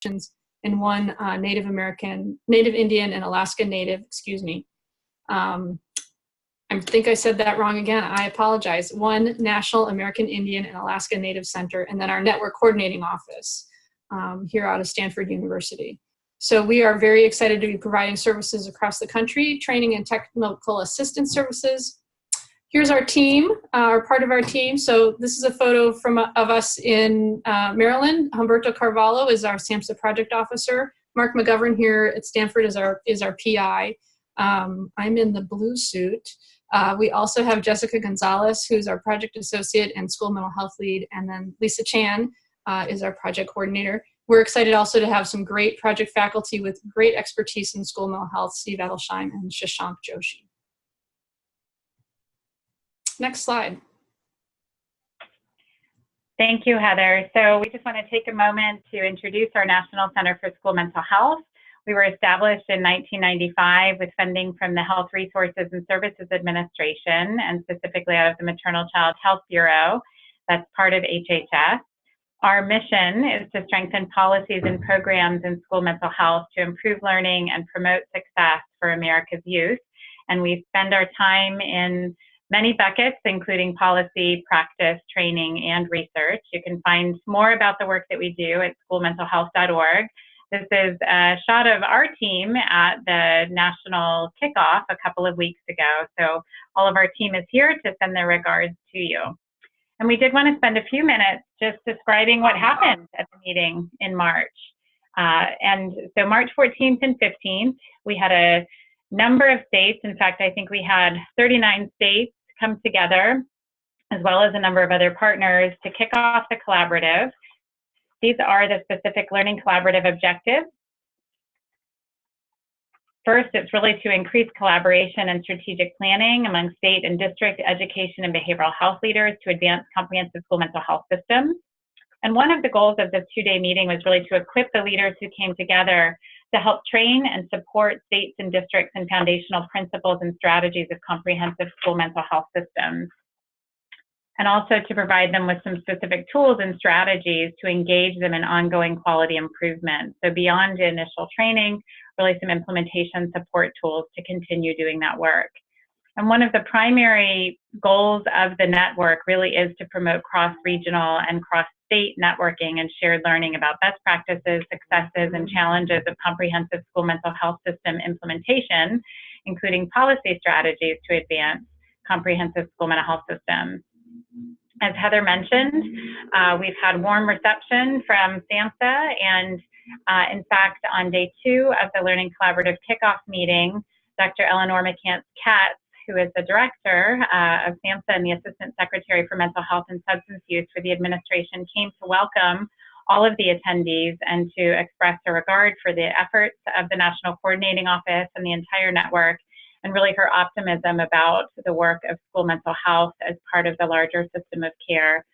and one Native Indian and Alaska Native, excuse me. I think I said that wrong again. I apologize. One National American Indian and Alaska Native Center, and then our network coordinating office here out of Stanford University. So we are very excited to be providing services across the country, training and technical assistance services. Here's our team, or part of our team. So this is a photo of us in Maryland. Humberto Carvalho is our SAMHSA project officer. Mark McGovern here at Stanford is our PI. I'm in the blue suit. We also have Jessica Gonzalez, who's our project associate and school mental health lead, and then Lisa Chan is our project coordinator. We're excited also to have some great project faculty with great expertise in school mental health, Steve Adelsheim and Shashank Joshi. Next slide. Thank you, Heather. So we just want to take a moment to introduce our National Center for School Mental Health. We were established in 1995 with funding from the Health Resources and Services Administration, and specifically out of the Maternal Child Health Bureau. That's part of HHS. Our mission is to strengthen policies and programs in school mental health to improve learning and promote success for America's youth. And we spend our time in many buckets, including policy, practice, training, and research. You can find more about the work that we do at schoolmentalhealth.org. This is a shot of our team at the national kickoff a couple of weeks ago. So all of our team is here to send their regards to you. And we did want to spend a few minutes just describing what happened at the meeting in March. And so March 14th and 15th, we had a number of states. In fact, I think we had 39 states come together, as well as a number of other partners, to kick off the collaborative. These are the specific learning collaborative objectives. First, it's really to increase collaboration and strategic planning among state and district education and behavioral health leaders to advance comprehensive school mental health systems. And one of the goals of this two-day meeting was really to equip the leaders who came together to help train and support states and districts in foundational principles and strategies of comprehensive school mental health systems, and also to provide them with some specific tools and strategies to engage them in ongoing quality improvement. So beyond the initial training, really some implementation support tools to continue doing that work. And one of the primary goals of the network really is to promote cross-regional and cross-state networking and shared learning about best practices, successes, and challenges of comprehensive school mental health system implementation, including policy strategies to advance comprehensive school mental health systems. As Heather mentioned, we've had warm reception from SAMHSA, and in fact, on day 2 of the Learning Collaborative Kickoff meeting, Dr. Eleanor McCants-Katz, who is the director of SAMHSA and the Assistant Secretary for Mental Health and Substance Use for the administration, came to welcome all of the attendees and to express her regard for the efforts of the National Coordinating Office and the entire network, and really her optimism about the work of school mental health as part of the larger system of care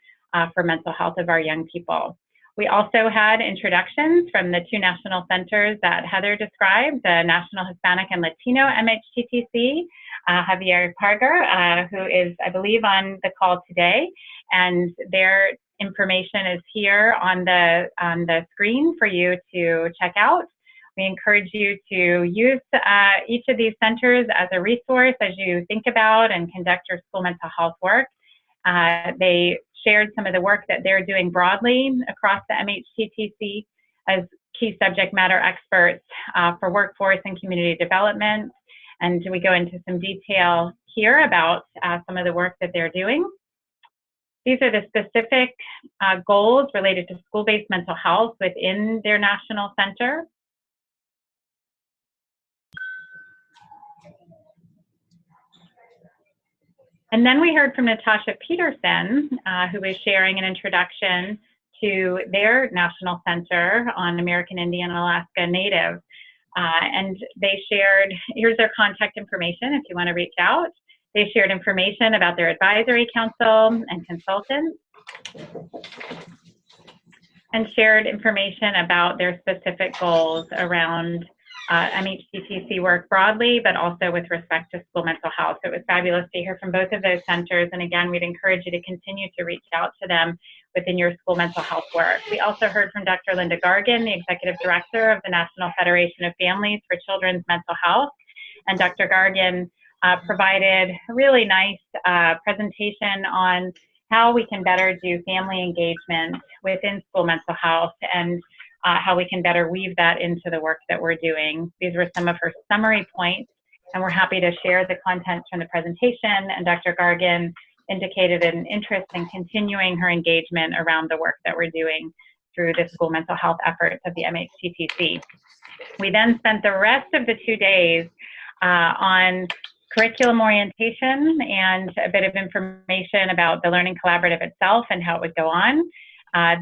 for mental health of our young people. We also had introductions from the 2 national centers that Heather described, the National Hispanic and Latino MHTTC, Javier Parger, who is, I believe, on the call today, and their information is here on the screen for you to check out. We encourage you to use each of these centers as a resource as you think about and conduct your school mental health work. They shared some of the work that they're doing broadly across the MHTTC as key subject matter experts for workforce and community development. And we go into some detail here about some of the work that they're doing. These are the specific goals related to school-based mental health within their national center. And then we heard from Natasha Peterson, who was sharing an introduction to their national center on American Indian and Alaska Native. And they shared, here's their contact information if you want to reach out. They shared information about their advisory council and consultants, and shared information about their specific goals around MHTTC work broadly, but also with respect to school mental health. So it was fabulous to hear from both of those centers. And again, we'd encourage you to continue to reach out to them within your school mental health work. We also heard from Dr. Linda Gargan, the Executive Director of the National Federation of Families for Children's Mental Health. And Dr. Gargan provided a really nice presentation on how we can better do family engagement within school mental health and how we can better weave that into the work that we're doing. These were some of her summary points, and we're happy to share the content from the presentation. And Dr. Gargan indicated an interest in continuing her engagement around the work that we're doing through the school mental health efforts of the MHTTC. We then spent the rest of the 2 days on curriculum orientation and a bit of information about the Learning Collaborative itself and how it would go on.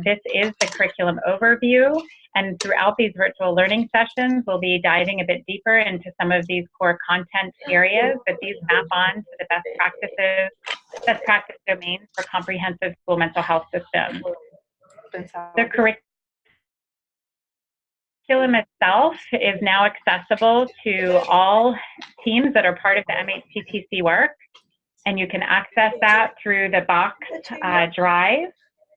This is the curriculum overview, and throughout these virtual learning sessions, we'll be diving a bit deeper into some of these core content areas, but these map on to the best practice domains for comprehensive school mental health systems. The curriculum itself is now accessible to all teams that are part of the MHTTC work, and you can access that through the Box Drive.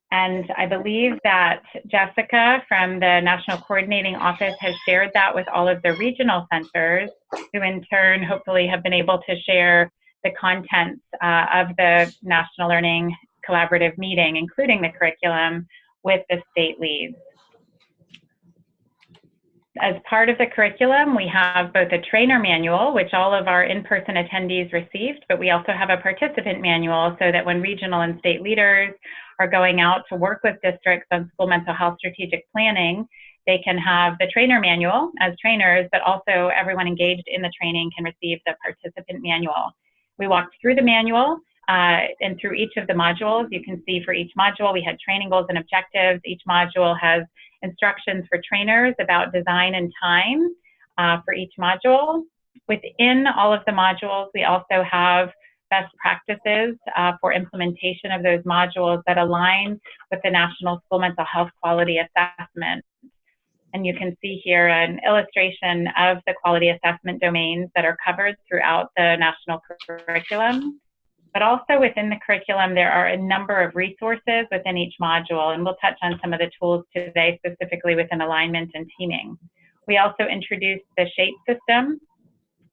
And I believe that Jessica from the National Coordinating Office has shared that with all of the regional centers, who in turn hopefully have been able to share the contents of the National Learning Collaborative meeting, including the curriculum, with the state leads. As part of the curriculum, we have both a trainer manual, which all of our in-person attendees received, but we also have a participant manual so that when regional and state leaders are going out to work with districts on school mental health strategic planning, they can have the trainer manual as trainers, but also everyone engaged in the training can receive the participant manual. We walked through the manual and through each of the modules. You can see for each module, we had training goals and objectives. Each module has instructions for trainers about design and time for each module. Within all of the modules, we also have best practices for implementation of those modules that align with the National School Mental Health Quality Assessment. And you can see here an illustration of the quality assessment domains that are covered throughout the national curriculum. But also within the curriculum, there are a number of resources within each module, and we'll touch on some of the tools today, specifically within alignment and teaming. We also introduced the SHAPE system,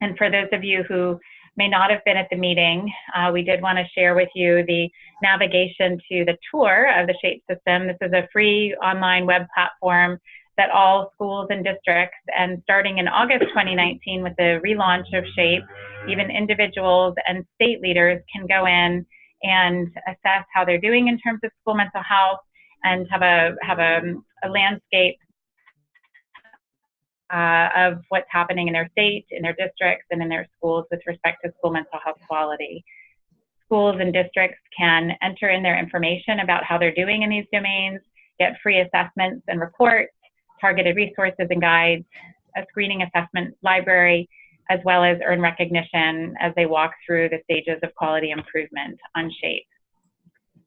and for those of you who may not have been at the meeting, we did want to share with you the navigation to the tour of the SHAPE system. This is a free online web platform that all schools and districts, and starting in August 2019 with the relaunch of SHAPE, even individuals and state leaders can go in and assess how they're doing in terms of school mental health and have a landscape of what's happening in their state, in their districts, and in their schools with respect to school mental health quality. Schools and districts can enter in their information about how they're doing in these domains, get free assessments and reports, targeted resources and guides, a screening assessment library, as well as earn recognition as they walk through the stages of quality improvement on SHAPE.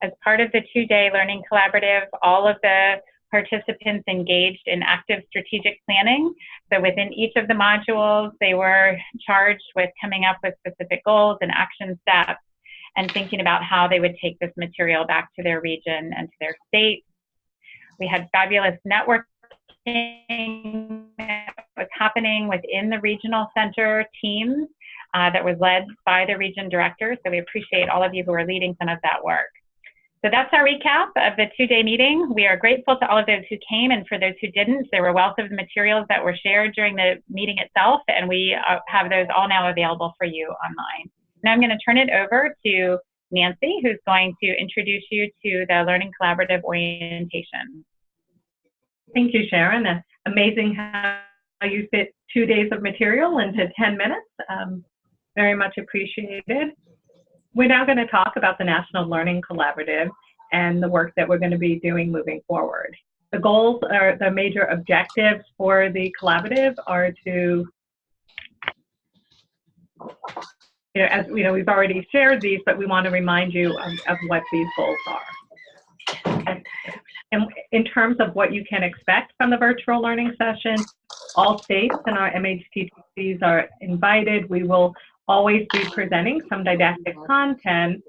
As part of the 2-day learning collaborative, all of the participants engaged in active strategic planning. So within each of the modules, they were charged with coming up with specific goals and action steps and thinking about how they would take this material back to their region and to their state. We had fabulous networking that was happening within the regional center teams that was led by the region director. So we appreciate all of you who are leading some of that work. So that's our recap of the 2-day meeting. We are grateful to all of those who came, and for those who didn't, there were wealth of materials that were shared during the meeting itself, and we have those all now available for you online. Now I'm going to turn it over to Nancy, who's going to introduce you to the Learning Collaborative orientation. Thank you, Sharon. Amazing how you fit 2 days of material into 10 minutes. Very much appreciated. We're now going to talk about the National Learning Collaborative and the work that we're going to be doing moving forward. The goals are the major objectives for the collaborative are to, as we've already shared these, but we want to remind you of what these goals are. And in terms of what you can expect from the virtual learning session, all states and our MHTTCs are invited. We will always be presenting some didactic content,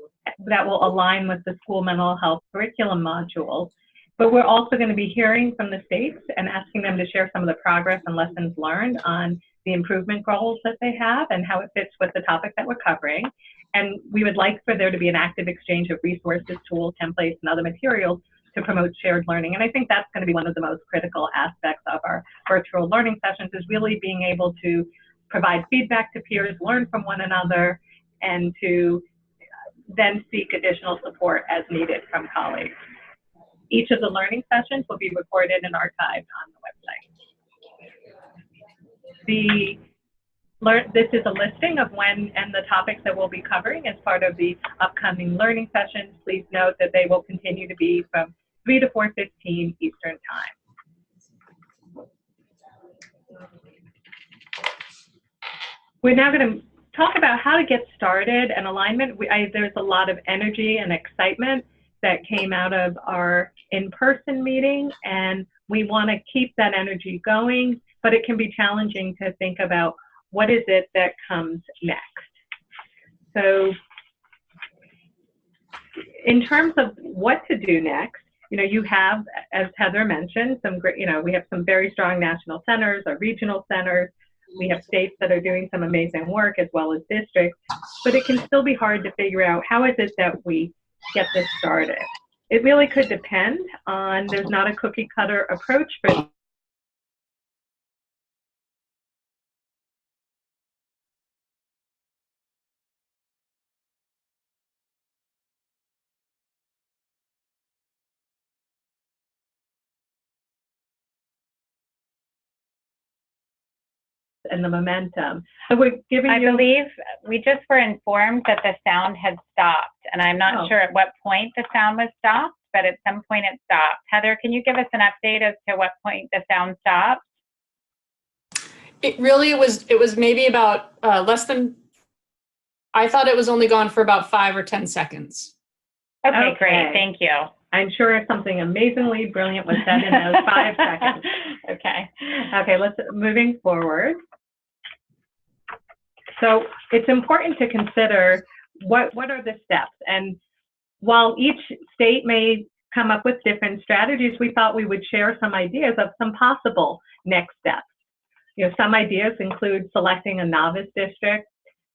that will align with the school mental health curriculum module. But we're also going to be hearing from the states and asking them to share some of the progress and lessons learned on the improvement goals that they have and how it fits with the topic that we're covering. And we would like for there to be an active exchange of resources, tools, templates, and other materials to promote shared learning. And I think that's going to be one of the most critical aspects of our virtual learning sessions, is really being able to provide feedback to peers, learn from one another, and to then seek additional support as needed from colleagues. Each of the learning sessions will be recorded and archived on the website. This is a listing of when and the topics that we'll be covering as part of the upcoming learning sessions. Please note that they will continue to be from 3 to 4:15 Eastern Time. We're now going to talk about how to get started and alignment. There's a lot of energy and excitement that came out of our in-person meeting, and we want to keep that energy going, but it can be challenging to think about what is it that comes next. So in terms of what to do next, you have, as Heather mentioned, some great, we have some very strong national centers or regional centers. We have states that are doing some amazing work as well as districts, but it can still be hard to figure out how is it that we get this started. It really could depend on, there's not a cookie cutter approach for and the momentum. So we're giving I believe we just were informed that the sound had stopped, and I'm not sure at what point the sound was stopped, but at some point it stopped. Heather, can you give us an update as to what point the sound stopped? It was maybe about less than, I thought it was only gone for about 5 or 10 seconds. Okay, great, thank you. I'm sure something amazingly brilliant was said in those 5 seconds. Okay, let's moving forward. So it's important to consider what are the steps. And while each state may come up with different strategies, we thought we would share some ideas of some possible next steps. Some ideas include selecting a novice district,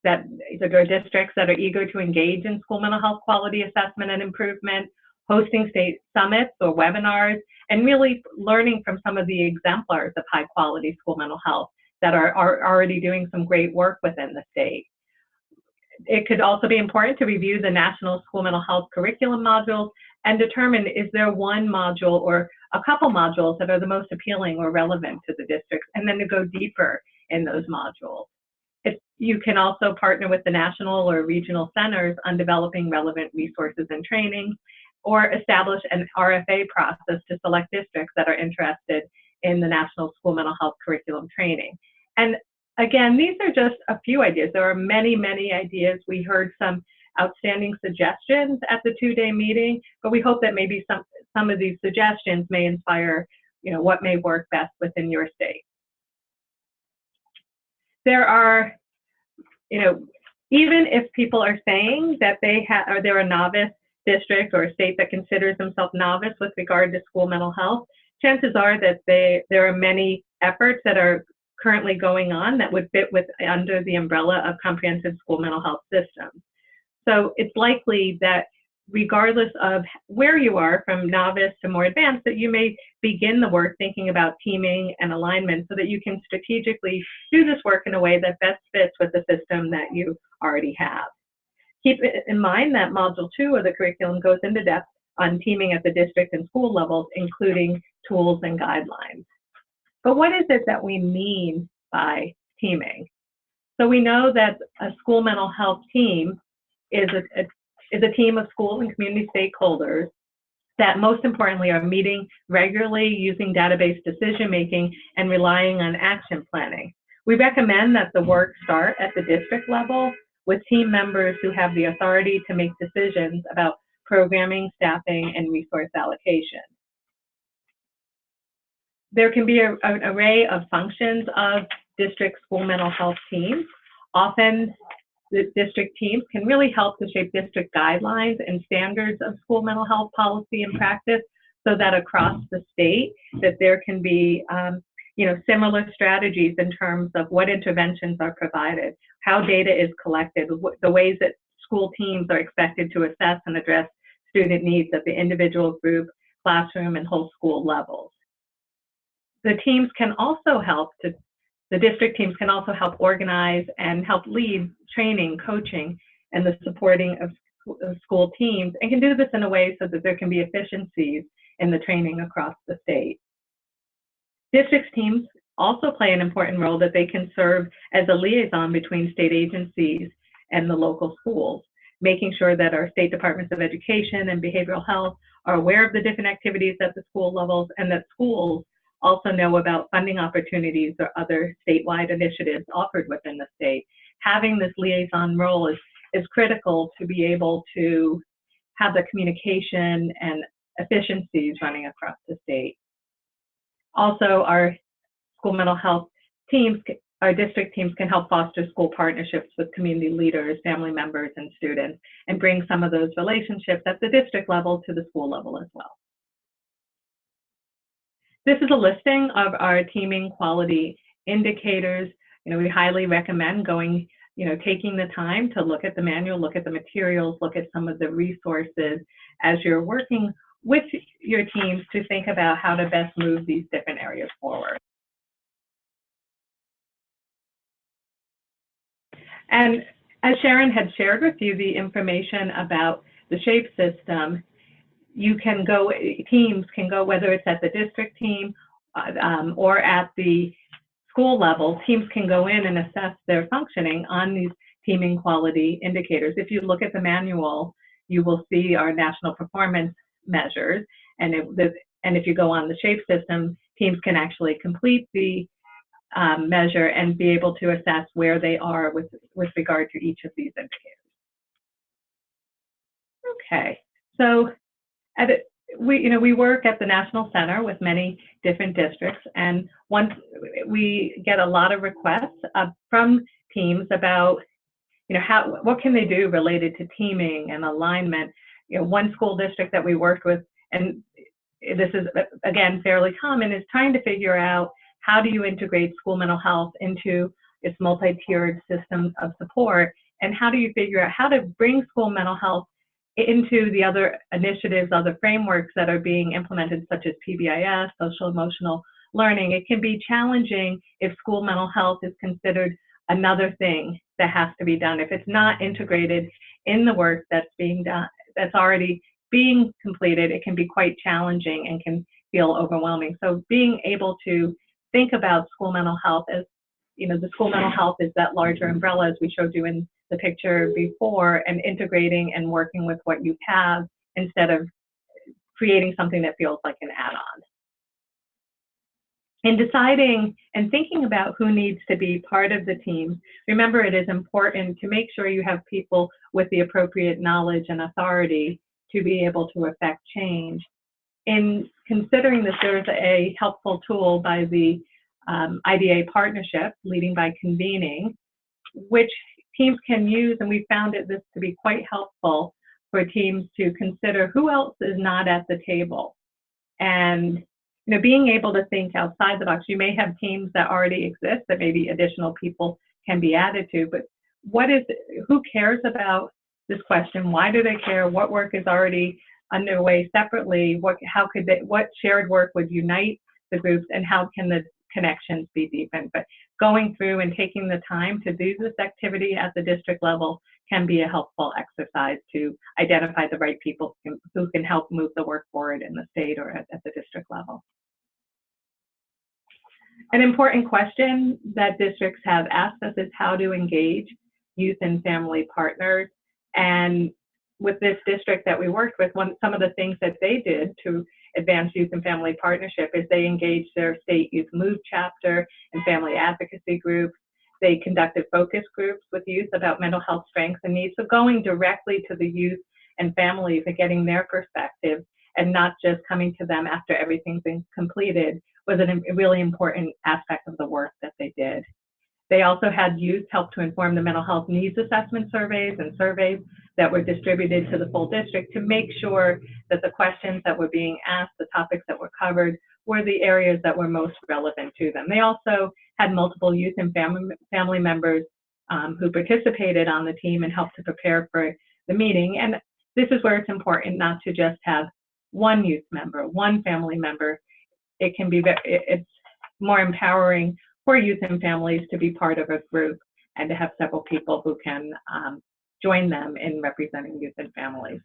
that there are districts that are eager to engage in school mental health quality assessment and improvement, hosting state summits or webinars, and really learning from some of the exemplars of high quality school mental health that are already doing some great work within the state. It could also be important to review the national school mental health curriculum modules and determine, is there one module or a couple modules that are the most appealing or relevant to the districts, and then to go deeper in those modules. You can also partner with the national or regional centers on developing relevant resources and training, or establish an RFA process to select districts that are interested in the national school mental health curriculum training. And again, these are just a few ideas. There are many, many ideas. We heard some outstanding suggestions at the 2-day meeting, but we hope that maybe some of these suggestions may inspire, what may work best within your state. There are, even if people are saying that they're a novice district or a state that considers themselves novice with regard to school mental health, chances are that there are many efforts that are currently going on that would fit under the umbrella of comprehensive school mental health systems. So it's likely that regardless of where you are, from novice to more advanced, that you may begin the work thinking about teaming and alignment so that you can strategically do this work in a way that best fits with the system that you already have. Keep in mind that Module 2 of the curriculum goes into depth on teaming at the district and school levels, including tools and guidelines. But what is it that we mean by teaming? So we know that a school mental health team is a team of school and community stakeholders that most importantly are meeting regularly, using database decision-making, and relying on action planning. We recommend that the work start at the district level with team members who have the authority to make decisions about programming, staffing, and resource allocation. There can be an array of functions of district school mental health teams. Often the district teams can really help to shape district guidelines and standards of school mental health policy and practice, so that across the state that there can be similar strategies in terms of what interventions are provided, how data is collected, the ways that school teams are expected to assess and address student needs at the individual, group, classroom, and whole school levels. The teams can also help the district teams can also help organize and help lead training, coaching, and the supporting of school teams, and can do this in a way so that there can be efficiencies in the training across the state. District teams also play an important role that they can serve as a liaison between state agencies and the local schools, making sure that our state departments of education and behavioral health are aware of the different activities at the school levels, and that schools also know about funding opportunities or other statewide initiatives offered within the state. Having this liaison role is critical to be able to have the communication and efficiencies running across the state. Also, our school mental health teams, our district teams, can help foster school partnerships with community leaders, family members, and students, and bring some of those relationships at the district level to the school level as well. This is a listing of our teaming quality indicators. We highly recommend taking the time to look at the manual, look at the materials, look at some of the resources as you're working with your teams to think about how to best move these different areas forward. And as Sharon had shared with you the information about the SHAPE system, teams can go, whether it's at the district team or at the school level, teams can go in and assess their functioning on these teaming quality indicators. If you look at the manual, you will see our national performance measures, and if you go on the SHAPE system, teams can actually complete the measure and be able to assess where they are with regard to each of these indicators. Okay, so we work at the National Center with many different districts, and once we get a lot of requests from teams about what can they do related to teaming and alignment. One school district that we worked with, and this is again fairly common, is trying to figure out how do you integrate school mental health into its multi-tiered systems of support, and how do you figure out how to bring school mental health into the other initiatives, other frameworks that are being implemented, such as PBIS, social emotional learning. It can be challenging if school mental health is considered another thing that has to be done. If it's not integrated in the work that's being done, that's already being completed, it can be quite challenging and can feel overwhelming. So being able to think about school mental health as, the school mental health is that larger umbrella, as we showed you in the picture before, and integrating and working with what you have instead of creating something that feels like an add-on. In deciding and thinking about who needs to be part of the team, remember it is important to make sure you have people with the appropriate knowledge and authority to be able to affect change. In considering this, there is a helpful tool by the IDA partnership, Leading by Convening, which teams can use, and we found this to be quite helpful for teams to consider who else is not at the table. And being able to think outside the box. You may have teams that already exist that maybe additional people can be added to, but who cares about this question? Why do they care? What work is already underway separately? What shared work would unite the groups, and how can the connections be deepened? But going through and taking the time to do this activity at the district level can be a helpful exercise to identify the right people who can help move the work forward in the state or at the district level. An important question that districts have asked us is how to engage youth and family partners. And with this district that we worked with, some of the things that they did to advance youth and family partnership is they engaged their state youth move chapter and family advocacy groups. They conducted focus groups with youth about mental health strengths and needs. So going directly to the youth and families and getting their perspective, and not just coming to them after everything's been completed, was a really important aspect of the work that they did. They also had youth help to inform the mental health needs assessment surveys and surveys that were distributed to the full district to make sure that the questions that were being asked, the topics that were covered, were the areas that were most relevant to them. They also had multiple youth and family members who participated on the team and helped to prepare for the meeting. And this is where it's important not to just have one youth member, one family member. It can be, it's more empowering for youth and families to be part of a group and to have several people who can join them in representing youth and families.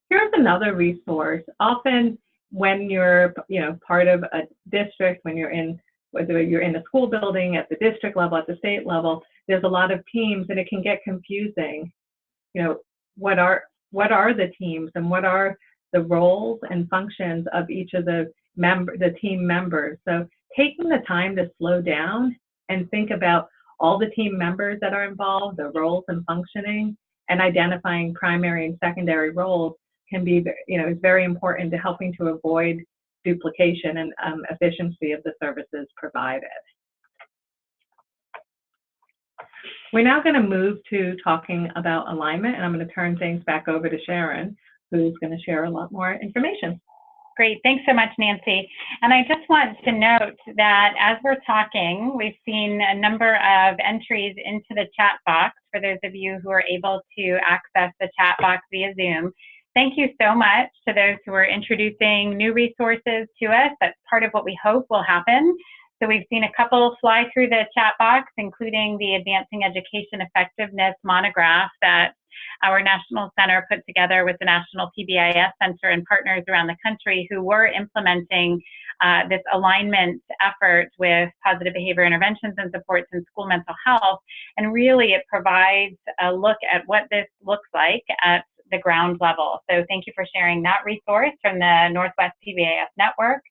Here's another resource. Often when you're part of a district, when you're in, whether you're in a school building, at the district level, at the state level, there's a lot of teams and it can get confusing. What are the teams and what are the roles and functions of each of the team members? So taking the time to slow down and think about all the team members that are involved, the roles and functioning, and identifying primary and secondary roles can be, is very important to helping to avoid duplication and efficiency of the services provided. We're now going to move to talking about alignment, and I'm going to turn things back over to Sharon, who's going to share a lot more information. Great, thanks so much, Nancy. And I just want to note that as we're talking, we've seen a number of entries into the chat box for those of you who are able to access the chat box via Zoom. Thank you so much to those who are introducing new resources to us. That's part of what we hope will happen. So we've seen a couple fly through the chat box, including the Advancing Education Effectiveness monograph that our National Center put together with the National PBIS Center and partners around the country who were implementing this alignment effort with positive behavior interventions and supports in school mental health. And really it provides a look at what this looks like at the ground level. So thank you for sharing that resource from the Northwest PBIS Network.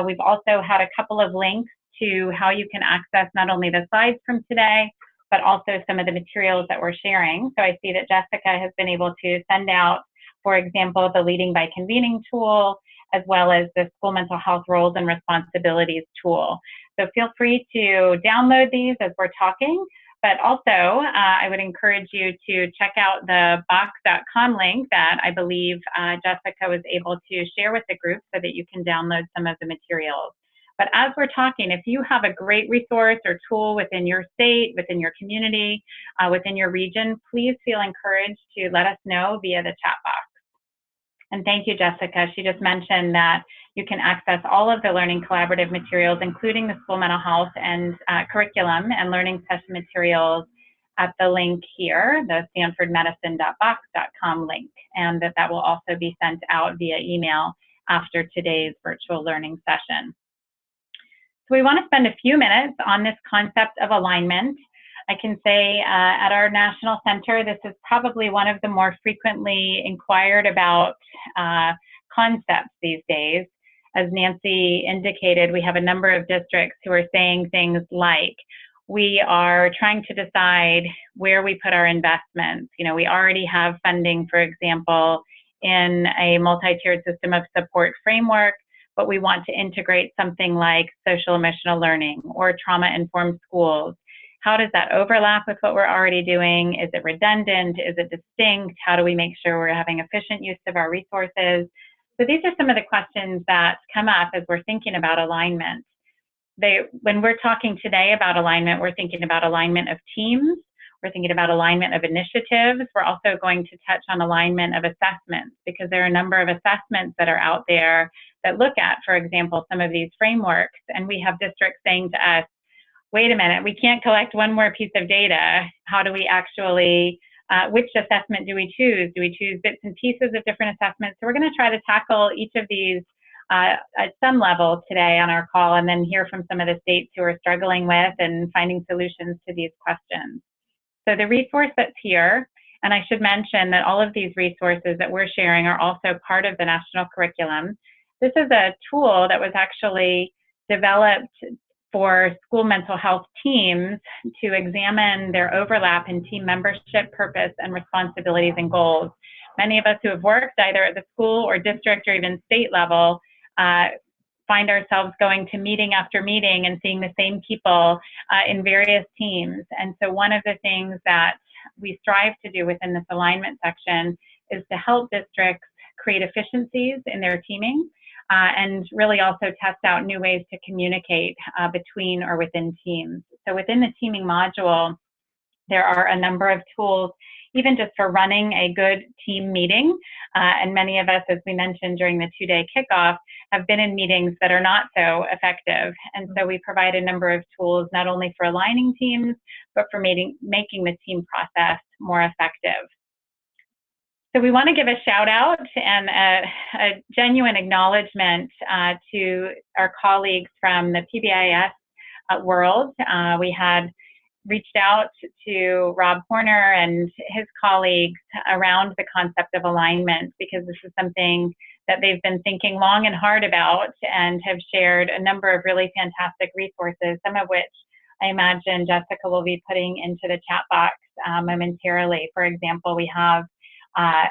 We've also had a couple of links to how you can access not only the slides from today, but also some of the materials that we're sharing. So I see that Jessica has been able to send out, for example, the Leading by Convening tool, as well as the School Mental Health Roles and Responsibilities tool. So feel free to download these as we're talking, but also I would encourage you to check out the box.com link that I believe Jessica was able to share with the group so that you can download some of the materials. But as we're talking, if you have a great resource or tool within your state, within your community, within your region, please feel encouraged to let us know via the chat box. And thank you, Jessica. She just mentioned that you can access all of the Learning Collaborative materials, including the school mental health and curriculum and learning session materials at the link here, the stanfordmedicine.box.com link, and that will also be sent out via email after today's virtual learning session. So we want to spend a few minutes on this concept of alignment. I can say at our National Center, this is probably one of the more frequently inquired about concepts these days. As Nancy indicated, we have a number of districts who are saying things like, we are trying to decide where we put our investments. We already have funding, for example, in a multi-tiered system of support framework, but we want to integrate something like social emotional learning or trauma-informed schools. How does that overlap with what we're already doing? Is it redundant? Is it distinct? How do we make sure we're having efficient use of our resources? So these are some of the questions that come up as we're thinking about alignment. When we're talking today about alignment, we're thinking about alignment of teams. We're thinking about alignment of initiatives. We're also going to touch on alignment of assessments because there are a number of assessments that are out there that look at, for example, some of these frameworks. And we have districts saying to us, wait a minute, we can't collect one more piece of data. How do we actually, which assessment do we choose? Do we choose bits and pieces of different assessments? So we're going to try to tackle each of these at some level today on our call and then hear from some of the states who are struggling with and finding solutions to these questions. So the resource that's here, and I should mention that all of these resources that we're sharing are also part of the national curriculum. This is a tool that was actually developed for school mental health teams to examine their overlap in team membership, purpose, and responsibilities and goals. Many of us who have worked either at the school or district or even state level find ourselves going to meeting after meeting and seeing the same people in various teams. And so one of the things that we strive to do within this alignment section is to help districts create efficiencies in their teaming and really also test out new ways to communicate between or within teams. So within the teaming module, there are a number of tools, even just for running a good team meeting. And many of us, as we mentioned during the two-day kickoff, have been in meetings that are not so effective. And so we provide a number of tools, not only for aligning teams, but for making the team process more effective. So we want to give a shout out and a genuine acknowledgement to our colleagues from the PBIS world. We had reached out to Rob Horner and his colleagues around the concept of alignment, because this is something that they've been thinking long and hard about and have shared a number of really fantastic resources, some of which I imagine Jessica will be putting into the chat box momentarily. For example, we have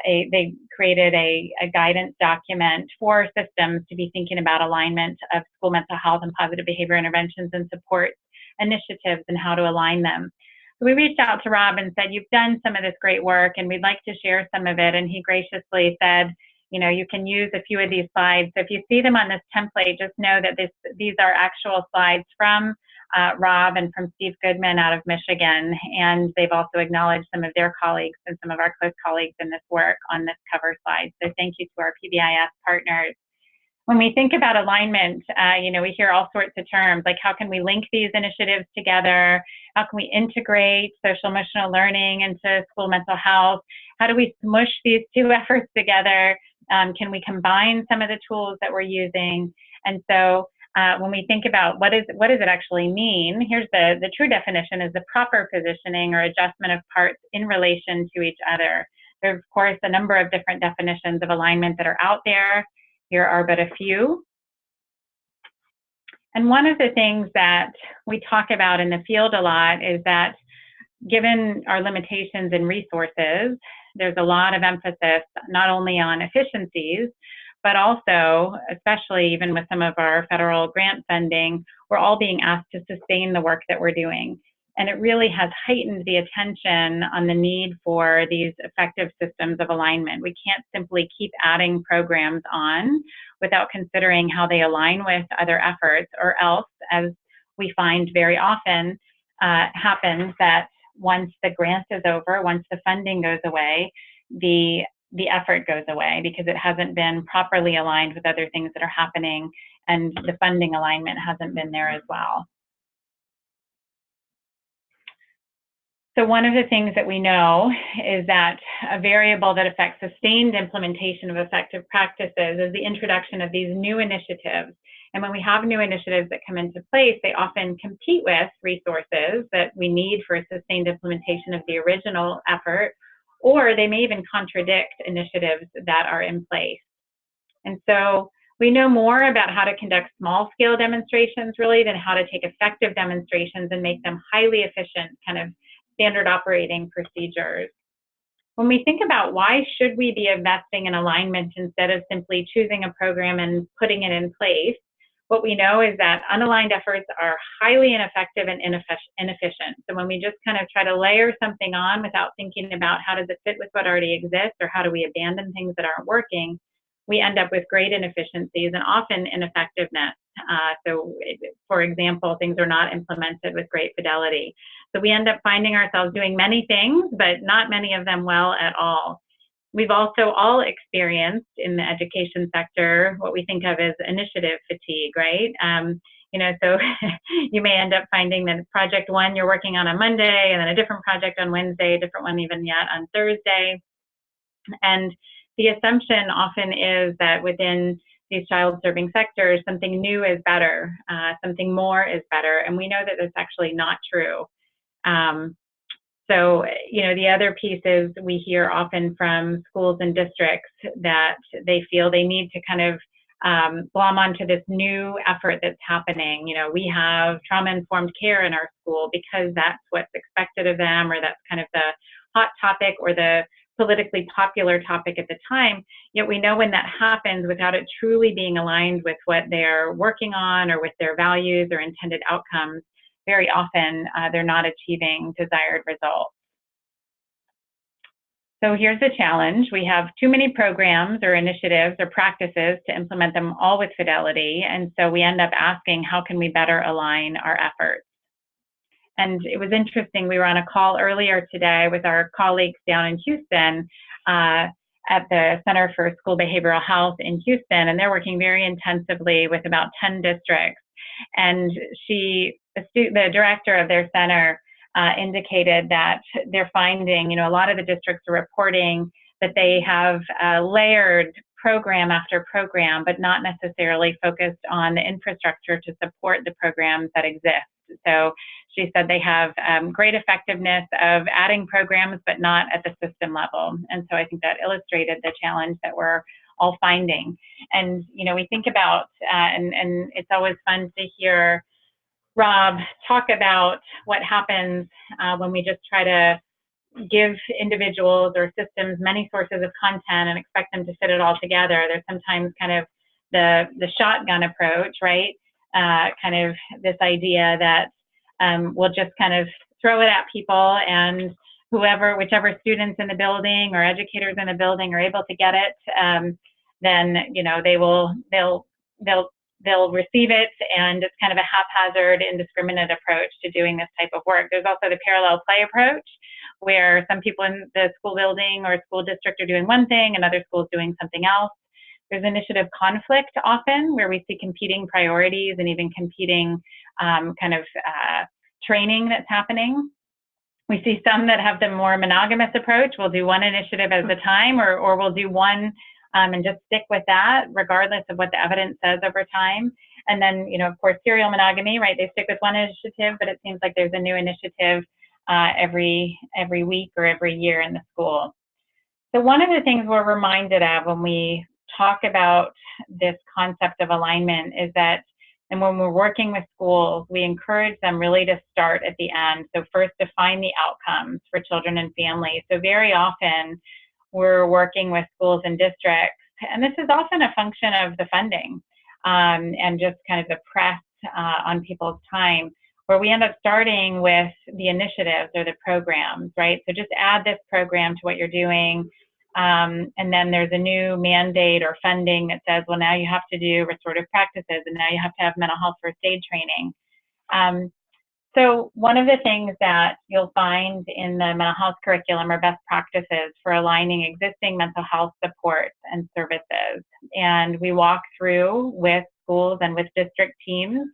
they created a guidance document for systems to be thinking about alignment of school mental health and positive behavior interventions and support initiatives and how to align them. So we reached out to Rob and said, you've done some of this great work and we'd like to share some of it. And he graciously said, you know, you can use a few of these slides. So if you see them on this template, just know that these are actual slides from Rob and from Steve Goodman out of Michigan. And they've also acknowledged some of their colleagues and some of our close colleagues in this work on this cover slide. So thank you to our PBIS partners. When we think about alignment, you know, we hear all sorts of terms, like how can we link these initiatives together? How can we integrate social emotional learning into school mental health? How do we smush these two efforts together? Can we combine some of the tools that we're using? And so when we think about what does it actually mean, here's the true definition is the proper positioning or adjustment of parts in relation to each other. There's, of course, a number of different definitions of alignment that are out there. Here are but a few. And one of the things that we talk about in the field a lot is that given our limitations in resources, there's a lot of emphasis not only on efficiencies, but also, especially even with some of our federal grant funding, we're all being asked to sustain the work that we're doing. And it really has heightened the attention on the need for these effective systems of alignment. We can't simply keep adding programs on without considering how they align with other efforts, or else, as we find very often happens, that once the grant is over, once the funding goes away, the effort goes away because it hasn't been properly aligned with other things that are happening, and the funding alignment hasn't been there as well. So one of the things that we know is that a variable that affects sustained implementation of effective practices is the introduction of these new initiatives. And when we have new initiatives that come into place, they often compete with resources that we need for sustained implementation of the original effort, or they may even contradict initiatives that are in place. And so we know more about how to conduct small-scale demonstrations, really, than how to take effective demonstrations and make them highly efficient, kind of standard operating procedures. When we think about why should we be investing in alignment instead of simply choosing a program and putting it in place, what we know is that unaligned efforts are highly ineffective and inefficient. So when we just kind of try to layer something on without thinking about how does it fit with what already exists, or how do we abandon things that aren't working, we end up with great inefficiencies and often ineffectiveness. So, for example, things are not implemented with great fidelity. So we end up finding ourselves doing many things, but not many of them well at all. We've also all experienced in the education sector what we think of as initiative fatigue, right? You know, so you may end up finding that project one you're working on Monday, and then a different project on Wednesday, a different one even yet on Thursday. And the assumption often is that within these child-serving sectors, something new is better, something more is better, and we know that that's actually not true. So, you know, the other piece is we hear often from schools and districts that they feel they need to kind of glom onto this new effort that's happening. You know, we have trauma-informed care in our school because that's what's expected of them, or that's kind of the hot topic or the politically popular topic at the time, yet we know when that happens without it truly being aligned with what they're working on or with their values or intended outcomes, very often they're not achieving desired results. So here's the challenge. We have too many programs or initiatives or practices to implement them all with fidelity, and so we end up asking, how can we better align our efforts? And it was interesting, we were on a call earlier today with our colleagues down in Houston at the Center for School Behavioral Health in Houston, and they're working very intensively with about 10 districts. And the director of their center indicated that they're finding, a lot of the districts are reporting that they have layered program after program, but not necessarily focused on the infrastructure to support the programs that exist. So she said they have great effectiveness of adding programs, but not at the system level. And so I think that illustrated the challenge that we're all finding. And, we think about, and it's always fun to hear Rob talk about what happens when we just try to give individuals or systems many sources of content and expect them to fit it all together. There's sometimes kind of the shotgun approach, right? Kind of this idea that we'll just kind of throw it at people, and whichever students in the building or educators in the building are able to get it, then they'll receive it, and it's kind of a haphazard, indiscriminate approach to doing this type of work. There's also the parallel play approach, where some people in the school building or school district are doing one thing and other schools doing something else. There's initiative conflict often, where we see competing priorities and even competing training that's happening. We see some that have the more monogamous approach. We'll do one initiative at a time, or we'll do one and just stick with that, regardless of what the evidence says over time. And then, of course, serial monogamy, right? They stick with one initiative, but it seems like there's a new initiative every week or every year in the school. So one of the things we're reminded of when we talk about this concept of alignment is that, and when we're working with schools, we encourage them really to start at the end. So first, define the outcomes for children and families. So very often we're working with schools and districts, and this is often a function of the funding and just kind of the press on people's time, where we end up starting with the initiatives or the programs, right? So just add this program to what you're doing. And then there's a new mandate or funding that says, well, now you have to do restorative practices, and now you have to have mental health first aid training. So one of the things that you'll find in the mental health curriculum are best practices for aligning existing mental health supports and services. And we walk through with schools and with district teams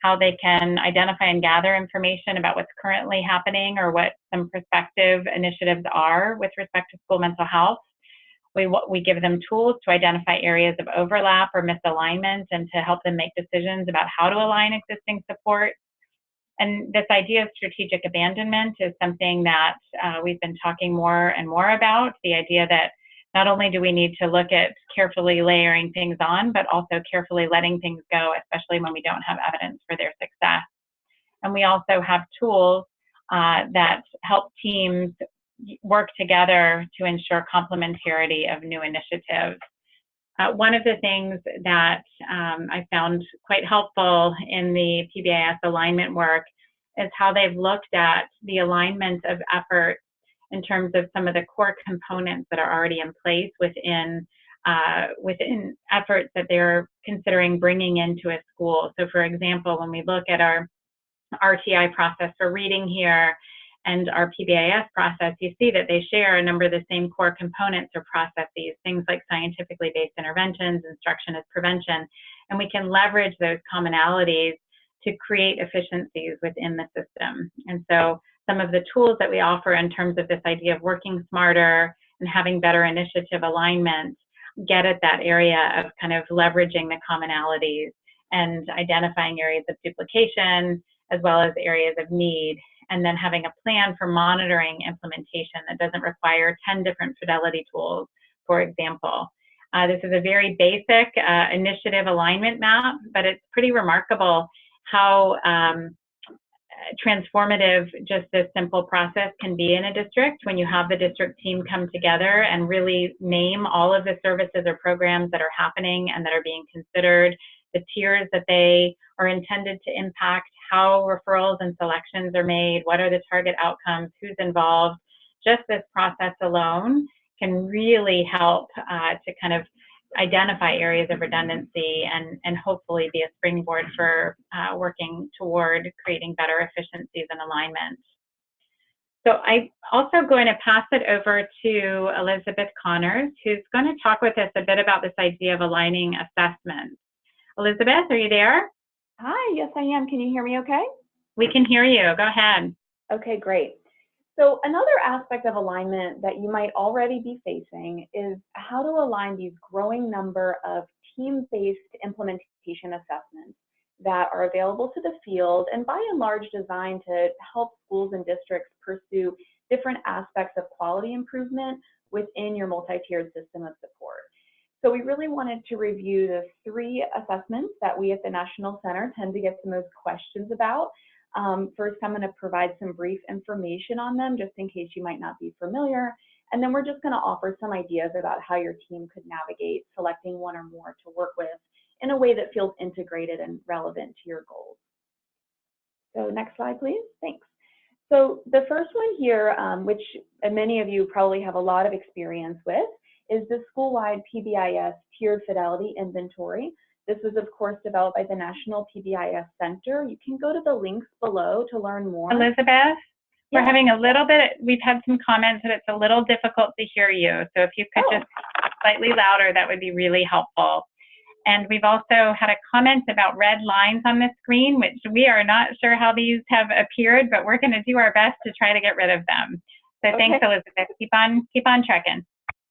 how they can identify and gather information about what's currently happening or what some prospective initiatives are with respect to school mental health. We give them tools to identify areas of overlap or misalignment and to help them make decisions about how to align existing support. And this idea of strategic abandonment is something that we've been talking more and more about, the idea that not only do we need to look at carefully layering things on, but also carefully letting things go, especially when we don't have evidence for their success. And we also have tools that help teams work together to ensure complementarity of new initiatives. One of the things that I found quite helpful in the PBIS alignment work is how they've looked at the alignment of efforts in terms of some of the core components that are already in place within efforts that they're considering bringing into a school. So for example, when we look at our RTI process for reading here and our PBIS process, you see that they share a number of the same core components or processes, things like scientifically based interventions, instruction as prevention, and we can leverage those commonalities to create efficiencies within the system. And so some of the tools that we offer in terms of this idea of working smarter and having better initiative alignment get at that area of kind of leveraging the commonalities and identifying areas of duplication as well as areas of need, and then having a plan for monitoring implementation that doesn't require 10 different fidelity tools, for example. This is a very basic initiative alignment map, but it's pretty remarkable how transformative just this simple process can be in a district when you have the district team come together and really name all of the services or programs that are happening and that are being considered, the tiers that they are intended to impact, how referrals and selections are made, what are the target outcomes, who's involved. Just this process alone can really help to kind of identify areas of redundancy and hopefully be a springboard for working toward creating better efficiencies and alignment. So I'm also going to pass it over to Elizabeth Connors, who's going to talk with us a bit about this idea of aligning assessments. Elizabeth, are you there? Hi, yes I am. Can you hear me okay? We can hear you. Go ahead. Okay, great. So another aspect of alignment that you might already be facing is how to align these growing number of team-based implementation assessments that are available to the field and by and large designed to help schools and districts pursue different aspects of quality improvement within your multi-tiered system of support. So we really wanted to review the 3 assessments that we at the National Center tend to get the most questions about. First, I'm going to provide some brief information on them just in case you might not be familiar. And then we're just going to offer some ideas about how your team could navigate selecting one or more to work with in a way that feels integrated and relevant to your goals. So next slide, please. Thanks. So the first one here, which many of you probably have a lot of experience with, is the school-wide PBIS Tiered Fidelity Inventory. This was, of course, developed by the National PBIS Center. You can go to the links below to learn more. Elizabeth, we're having a little bit, we've had some comments that it's a little difficult to hear you. So if you could just slightly louder, that would be really helpful. And we've also had a comment about red lines on the screen, which we are not sure how these have appeared, but we're going to do our best to try to get rid of them. So thanks, Elizabeth. Keep on checking.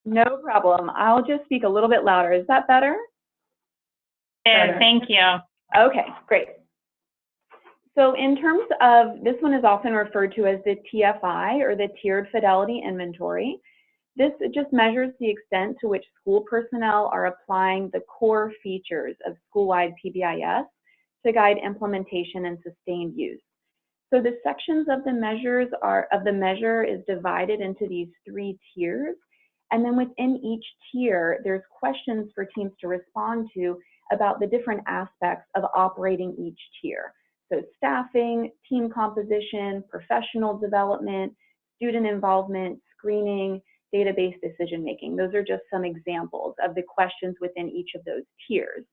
No problem. I'll just speak a little bit louder. Is that better? Thank you. Okay, great. So in terms of, this one is often referred to as the TFI, or the Tiered Fidelity Inventory. This just measures the extent to which school personnel are applying the core features of school-wide PBIS to guide implementation and sustained use. So the sections of the measure is divided into these 3 tiers. And then within each tier, there's questions for teams to respond to about the different aspects of operating each tier. So staffing, team composition, professional development, student involvement, screening, database decision-making. Those are just some examples of the questions within each of those tiers.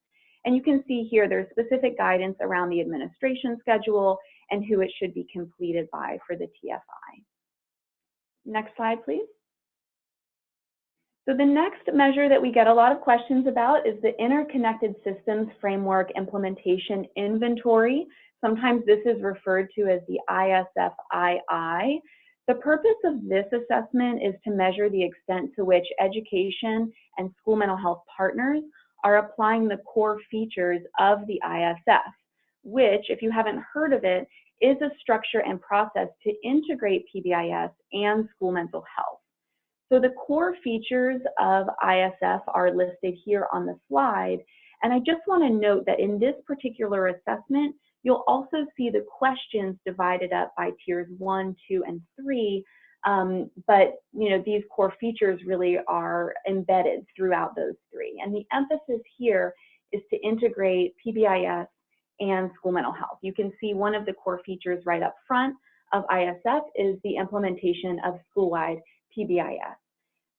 And you can see here there's specific guidance around the administration schedule and who it should be completed by for the TFI. Next slide, please. So the next measure that we get a lot of questions about is the Interconnected Systems Framework Implementation Inventory. Sometimes this is referred to as the ISFII. The purpose of this assessment is to measure the extent to which education and school mental health partners are applying the core features of the ISF, which, if you haven't heard of it, is a structure and process to integrate PBIS and school mental health. So the core features of ISF are listed here on the slide. And I just want to note that in this particular assessment, you'll also see the questions divided up by tiers 1, 2, and 3. But these core features really are embedded throughout those 3. And the emphasis here is to integrate PBIS and school mental health. You can see one of the core features right up front of ISF is the implementation of school-wide PBIS.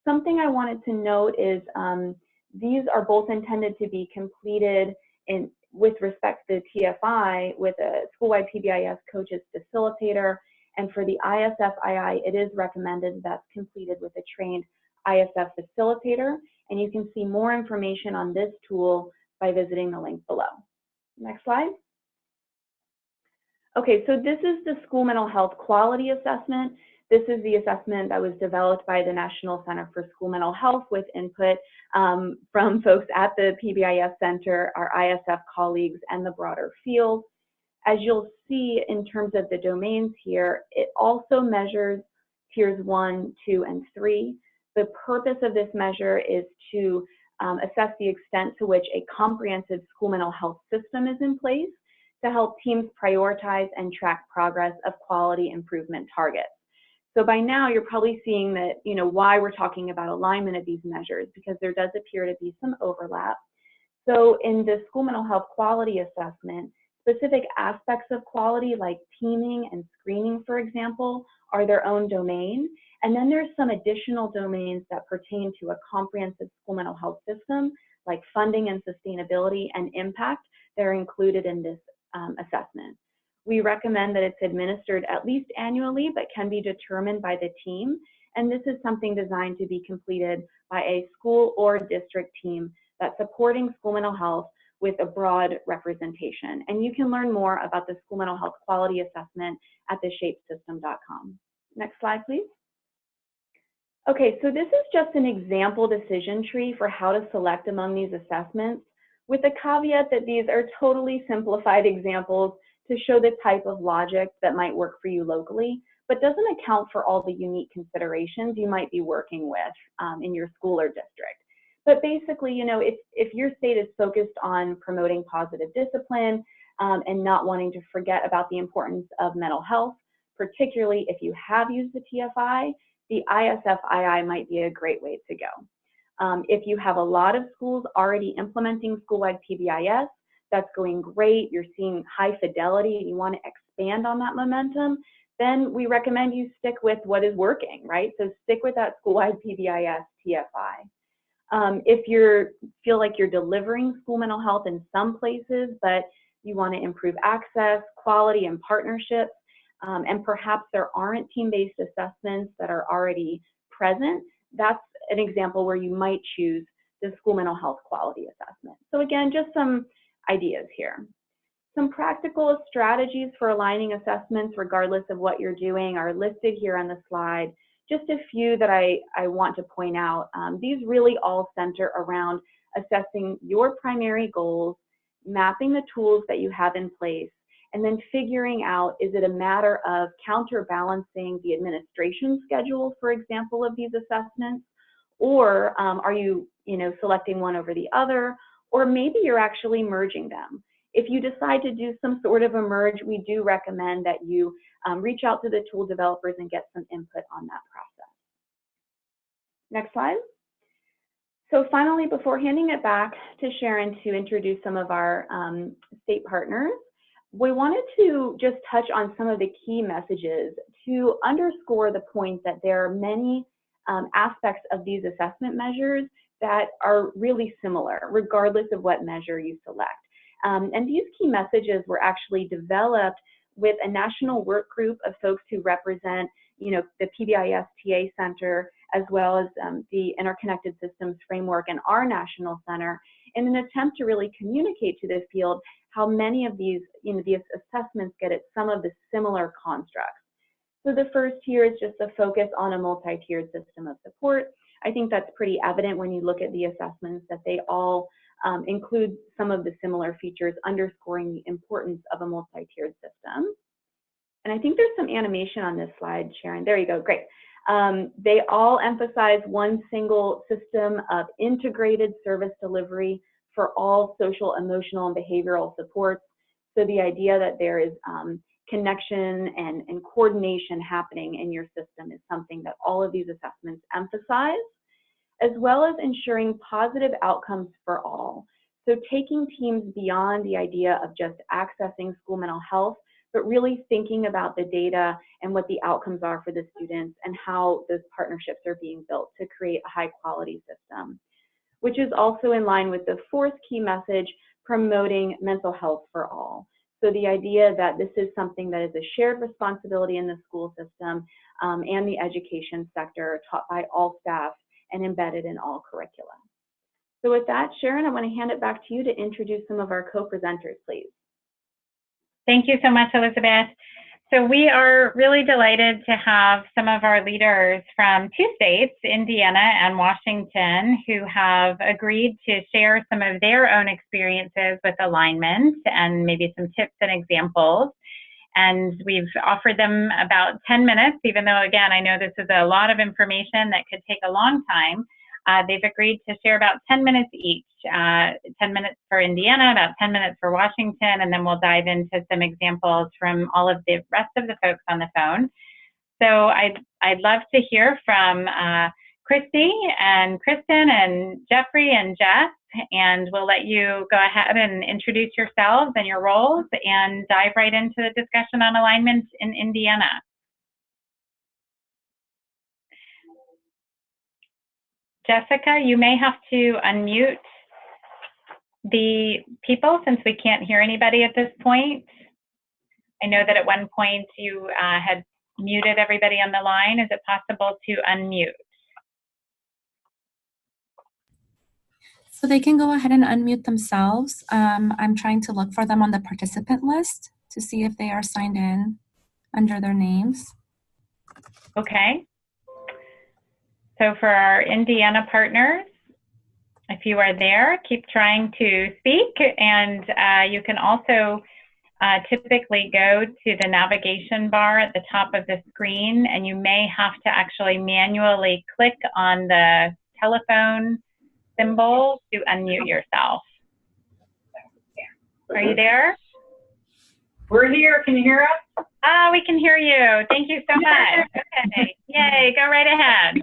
Something I wanted to note is these are both intended to be completed with respect to the TFI with a school-wide PBIS coach's facilitator, and for the ISFII, it is recommended that's completed with a trained ISF facilitator, and you can see more information on this tool by visiting the link below. Next slide. Okay, so this is the School Mental Health Quality Assessment. This is the assessment that was developed by the National Center for School Mental Health with input from folks at the PBIS Center, our ISF colleagues, and the broader field. As you'll see in terms of the domains here, it also measures tiers 1, 2, and 3. The purpose of this measure is to assess the extent to which a comprehensive school mental health system is in place to help teams prioritize and track progress of quality improvement targets. So by now, you're probably seeing that, why we're talking about alignment of these measures, because there does appear to be some overlap. So in the school mental health quality assessment, specific aspects of quality like teaming and screening, for example, are their own domain. And then there's some additional domains that pertain to a comprehensive school mental health system, like funding and sustainability and impact. They're included in this assessment. We recommend that it's administered at least annually, but can be determined by the team. And this is something designed to be completed by a school or district team that's supporting school mental health with a broad representation. And you can learn more about the school mental health quality assessment at theshapesystem.com. Next slide, please. Okay, so this is just an example decision tree for how to select among these assessments, with the caveat that these are totally simplified examples to show the type of logic that might work for you locally, but doesn't account for all the unique considerations you might be working with in your school or district. But basically, if your state is focused on promoting positive discipline and not wanting to forget about the importance of mental health, particularly if you have used the TFI, the ISF-II might be a great way to go. If you have a lot of schools already implementing school-wide PBIS, that's going great, you're seeing high fidelity, and you want to expand on that momentum, then we recommend you stick with what is working, right? So stick with that school-wide PBIS TFI. If you feel like you're delivering school mental health in some places, but you want to improve access, quality, and partnerships, and perhaps there aren't team-based assessments that are already present, that's an example where you might choose the school mental health quality assessment. So again, just some ideas here. Some practical strategies for aligning assessments regardless of what you're doing are listed here on the slide. Just a few that I want to point out. These really all center around assessing your primary goals, mapping the tools that you have in place, and then figuring out, is it a matter of counterbalancing the administration schedule, for example, of these assessments, or are you, selecting one over the other, or maybe you're actually merging them. If you decide to do some sort of a merge, we do recommend that you reach out to the tool developers and get some input on that process. Next slide. So finally, before handing it back to Sharon to introduce some of our state partners, we wanted to just touch on some of the key messages to underscore the point that there are many aspects of these assessment measures that are really similar, regardless of what measure you select. And these key messages were actually developed with a national work group of folks who represent, the PBIS TA Center, as well as the Interconnected Systems Framework and our national center, in an attempt to really communicate to the field how many of these, these assessments get at some of the similar constructs. So the first here is just a focus on a multi-tiered system of support. I think that's pretty evident when you look at the assessments that they all include some of the similar features, underscoring the importance of a multi-tiered system. And I think there's some animation on this slide, Sharon. There you go, great. They all emphasize one single system of integrated service delivery for all social, emotional, and behavioral supports. So the idea that there is connection and coordination happening in your system is something that all of these assessments emphasize, as well as ensuring positive outcomes for all. So taking teams beyond the idea of just accessing school mental health, but really thinking about the data and what the outcomes are for the students and how those partnerships are being built to create a high quality system, which is also in line with the fourth key message, promoting mental health for all. So the idea that this is something that is a shared responsibility in the school system and the education sector, taught by all staff and embedded in all curricula. So with that, Sharon, I want to hand it back to you to introduce some of our co-presenters, please. Thank you so much, Elizabeth. So we are really delighted to have some of our leaders from two states, Indiana and Washington, who have agreed to share some of their own experiences with alignment and maybe some tips and examples. And we've offered them about 10 minutes, even though, again, I know this is a lot of information that could take a long time. They've agreed to share about 10 minutes each, 10 minutes for Indiana, about 10 minutes for Washington, and then we'll dive into some examples from all of the rest of the folks on the phone. So I'd love to hear from Christy and Kristen and Jeffrey and Jess, and we'll let you go ahead and introduce yourselves and your roles and dive right into the discussion on alignment in Indiana. Jessica, you may have to unmute the people since we can't hear anybody at this point. I know that at one point you had muted everybody on the line. Is it possible to unmute? So they can go ahead and unmute themselves. I'm trying to look for them on the participant list to see if they are signed in under their names. Okay. So for our Indiana partners, if you are there, keep trying to speak, and you can also typically go to the navigation bar at the top of the screen, and you may have to actually manually click on the telephone symbol to unmute yourself. Are you there? We're here. Can you hear us? We can hear you. Thank you so much. Okay. Yay. Go right ahead.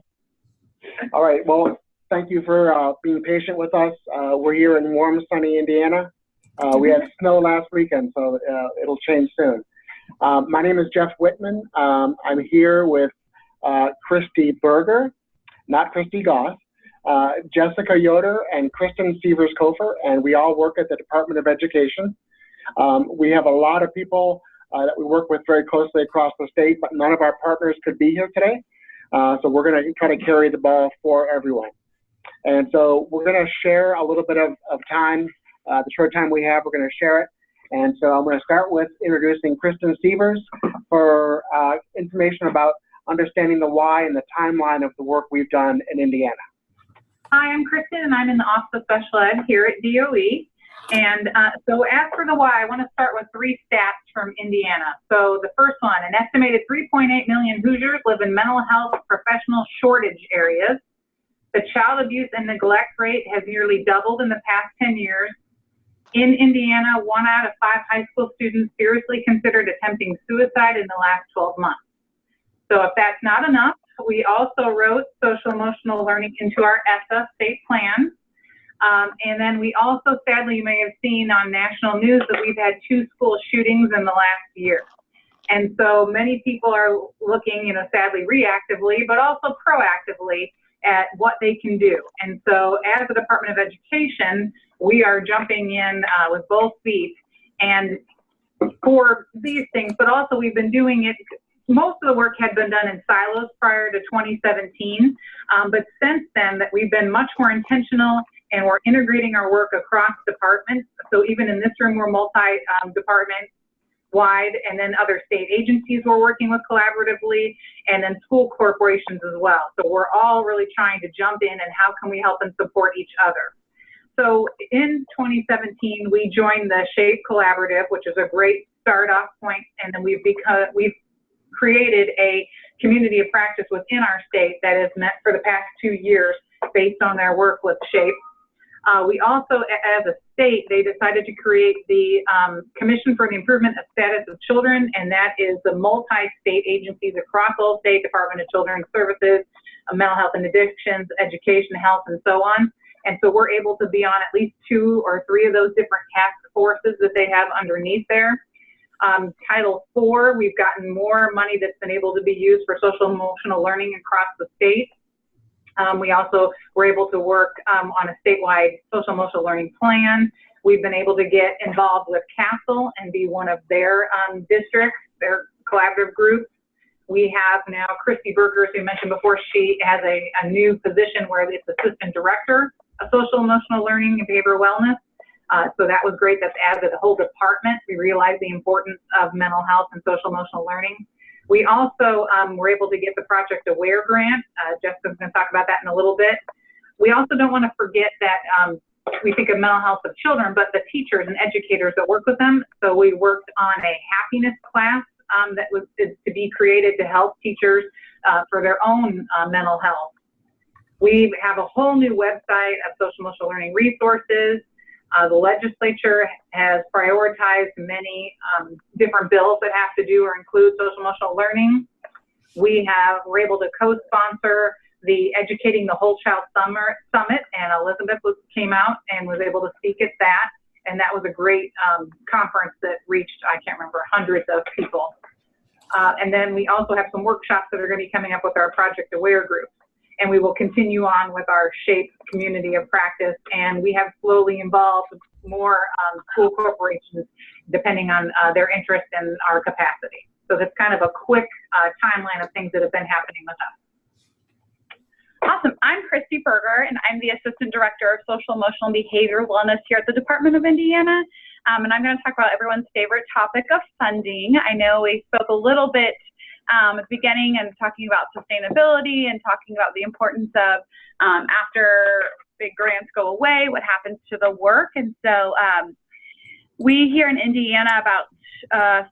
All right. Well, thank you for being patient with us. We're here in warm, sunny Indiana. We had snow last weekend, so it'll change soon. My name is Jeff Whitman. I'm here with Christy Berger, not Christy Goss, Jessica Yoder, and Kristen Sievers-Kofer, and we all work at the Department of Education. We have a lot of people that we work with very closely across the state, but none of our partners could be here today. So we're going to try to carry the ball for everyone. And so we're going to share a little bit of time. The short time we have, we're going to share it. And so I'm going to start with introducing Kristen Sievers for information about understanding the why and the timeline of the work we've done in Indiana. Hi, I'm Kristen, and I'm in the Office of Special Ed here at DOE. And so as for the why, I want to start with 3 stats from Indiana. So the first one, an estimated 3.8 million Hoosiers live in mental health professional shortage areas. The child abuse and neglect rate has nearly doubled in the past 10 years. In Indiana, 1 out of 5 high school students seriously considered attempting suicide in the last 12 months. So if that's not enough, we also wrote social emotional learning into our ESSA state plan. And then we also, sadly, you may have seen on national news that we've had 2 school shootings in the last year. And so many people are looking, sadly, reactively, but also proactively at what they can do. And so as the Department of Education, we are jumping in with both feet and for these things, but also we've been doing it. Most of the work had been done in silos prior to 2017, but since then that we've been much more intentional and we're integrating our work across departments. So even in this room, we're multi-department wide, and then other state agencies we're working with collaboratively, and then school corporations as well. So we're all really trying to jump in and how can we help and support each other. So in 2017, we joined the SHAPE Collaborative, which is a great start-off point, and then we've created a community of practice within our state that has met for the past 2 years based on their work with SHAPE. We also, as a state, they decided to create the Commission for the Improvement of Status of Children, and that is the multi-state agencies across all state, Department of Children's Services, Mental Health and Addictions, Education, Health, and so on. And so we're able to be on at least 2 or 3 of those different task forces that they have underneath there. Title IV, we've gotten more money that's been able to be used for social emotional learning across the state. We also were able to work on a statewide social emotional learning plan. We've been able to get involved with CASEL and be one of their districts, their collaborative groups. We have now Christy Berger, as we mentioned before. She has a new position where it's Assistant Director of Social Emotional Learning and Behavioral Wellness. So that was great. That's added the whole department. We realized the importance of mental health and social emotional learning. We also were able to get the Project Aware grant. Jessica's going to talk about that in a little bit. We also don't want to forget that we think of mental health of children, but the teachers and educators that work with them. So we worked on a happiness class that was to be created to help teachers for their own mental health. We have a whole new website of social emotional learning resources. The legislature has prioritized many different bills that have to do or include social emotional learning. We're able to co-sponsor the Educating the Whole Child Summit, and Elizabeth came out and was able to speak at that. And that was a great conference that reached, I can't remember, hundreds of people. And then we also have some workshops that are going to be coming up with our Project Aware group. And we will continue on with our SHAPE community of practice. And we have slowly involved more school corporations depending on their interest in our capacity. So that's kind of a quick timeline of things that have been happening with us. Awesome. I'm Christy Berger, and I'm the Assistant Director of Social, Emotional, and Behavioral Wellness here at the Department of Indiana. And I'm going to talk about everyone's favorite topic of funding. I know we spoke a little bit at the beginning and talking about sustainability and talking about the importance of after big grants go away, what happens to the work. And so we here in Indiana about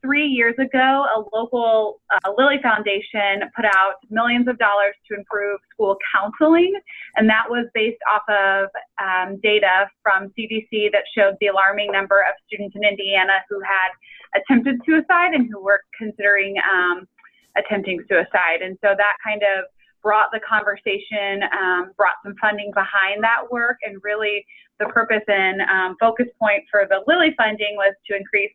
3 years ago, a local Lilly Foundation put out millions of dollars to improve school counseling, and that was based off of data from CDC that showed the alarming number of students in Indiana who had attempted suicide and who were considering attempting suicide. And so that kind of brought the conversation, brought some funding behind that work, and really the purpose and focus point for the Lilly funding was to increase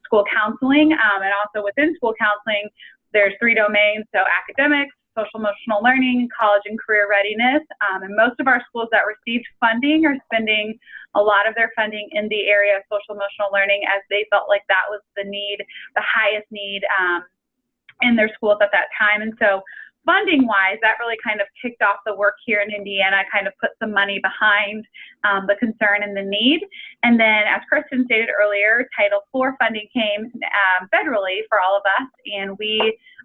school counseling, and also within school counseling, there's 3 domains, so academics, social emotional learning, college and career readiness, and most of our schools that received funding are spending a lot of their funding in the area of social emotional learning, as they felt like that was the need, the highest need in their schools at that time. And so funding-wise, that really kind of kicked off the work here in Indiana, kind of put some money behind the concern and the need. And then, as Kristen stated earlier, Title IV funding came federally for all of us, and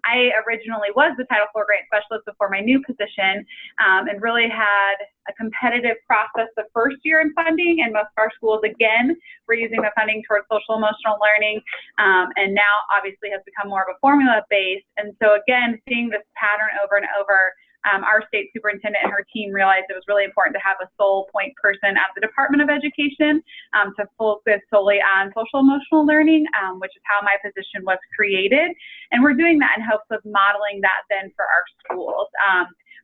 I originally was the Title IV grant specialist before my new position, and really had a competitive process the first year in funding, and most of our schools, again, were using the funding towards social emotional learning, and now obviously has become more of a formula base. And so again, seeing this pattern over and over, our state superintendent and her team realized it was really important to have a sole point person at the Department of Education to focus solely on social emotional learning, which is how my position was created. And we're doing that in hopes of modeling that then for our schools,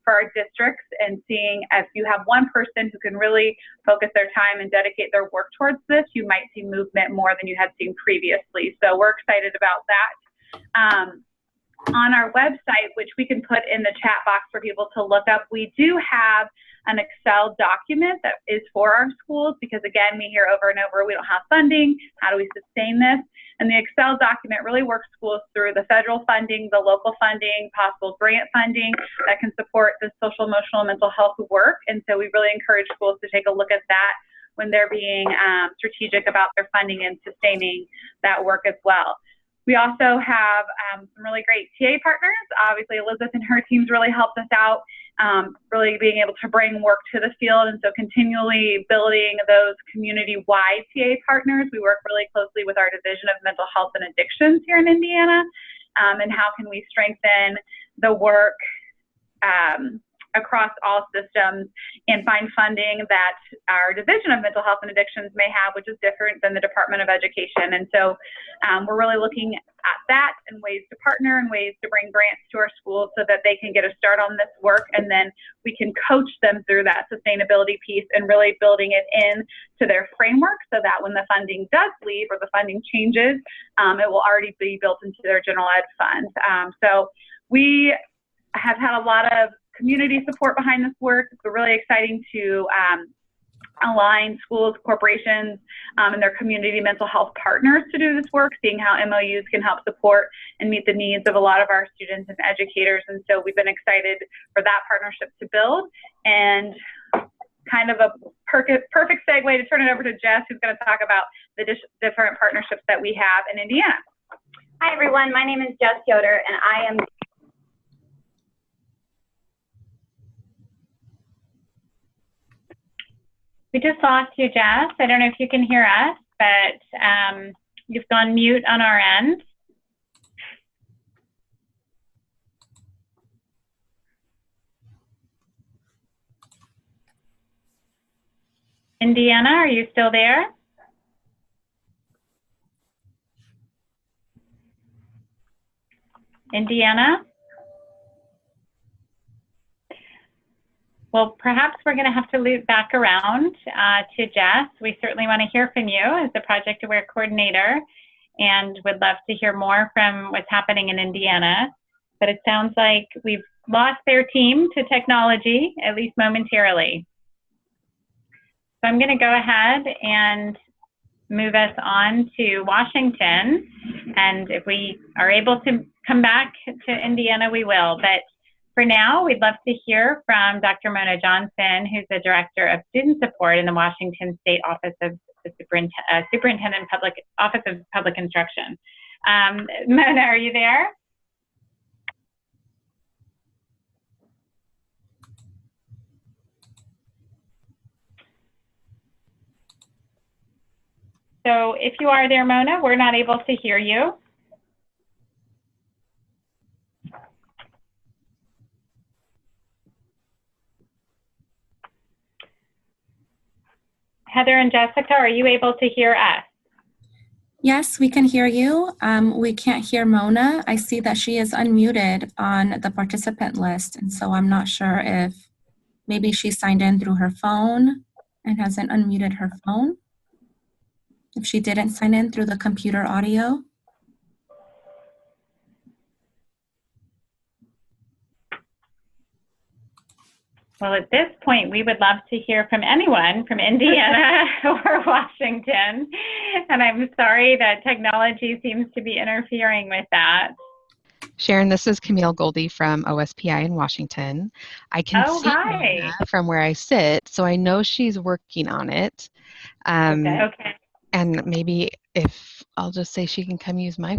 for our districts, and seeing if you have one person who can really focus their time and dedicate their work towards this, you might see movement more than you had seen previously. So we're excited about that. On our website, which we can put in the chat box for people to look up, we do have an Excel document that is for our schools, because again, we hear over and over, we don't have funding, how do we sustain this? And the Excel document really works schools through the federal funding, the local funding, possible grant funding that can support the social, emotional, and mental health work. And so we really encourage schools to take a look at that when they're being strategic about their funding and sustaining that work as well. We also have some really great TA partners. Obviously, Elizabeth and her teams really helped us out, really being able to bring work to the field, and so continually building those community-wide TA partners. We work really closely with our Division of Mental Health and Addictions here in Indiana, and how can we strengthen the work across all systems and find funding that our Division of Mental Health and Addictions may have, which is different than the Department of Education. And so we're really looking at that and ways to partner and ways to bring grants to our schools so that they can get a start on this work, and then we can coach them through that sustainability piece and really building it in to their framework so that when the funding does leave or the funding changes, it will already be built into their general ed fund. So we have had a lot of community support behind this work. It's really exciting to align schools, corporations, and their community mental health partners to do this work, seeing how MOUs can help support and meet the needs of a lot of our students and educators. And so we've been excited for that partnership to build. And kind of a perfect segue to turn it over to Jess, who's going to talk about the different partnerships that we have in Indiana. Hi, everyone. My name is Jess Yoder, and I am We just lost you, Jess. I don't know if you can hear us, but you've gone mute on our end. Indiana, are you still there? Indiana? Well, perhaps we're going to have to loop back around to Jess. We certainly want to hear from you as the Project Aware Coordinator, and would love to hear more from what's happening in Indiana. But it sounds like we've lost their team to technology, at least momentarily. So I'm going to go ahead and move us on to Washington. And if we are able to come back to Indiana, we will. But for now, we'd love to hear from Dr. Mona Johnson, who's the Director of Student Support in the Washington State Office of the Superintendent Office of Public Instruction. Mona, are you there? So if you are there, Mona, we're not able to hear you. Heather and Jessica, are you able to hear us? Yes, we can hear you. We can't hear Mona. I see that she is unmuted on the participant list, and so I'm not sure if maybe she signed in through her phone and hasn't unmuted her phone. If she didn't sign in through the computer audio. Well, at this point, we would love to hear from anyone from Indiana or Washington. And I'm sorry that technology seems to be interfering with that. Sharon, this is Camille Goldie from OSPI in Washington. I can see Mona from where I sit, so I know she's working on it. Okay. And maybe if I'll just say she can come use my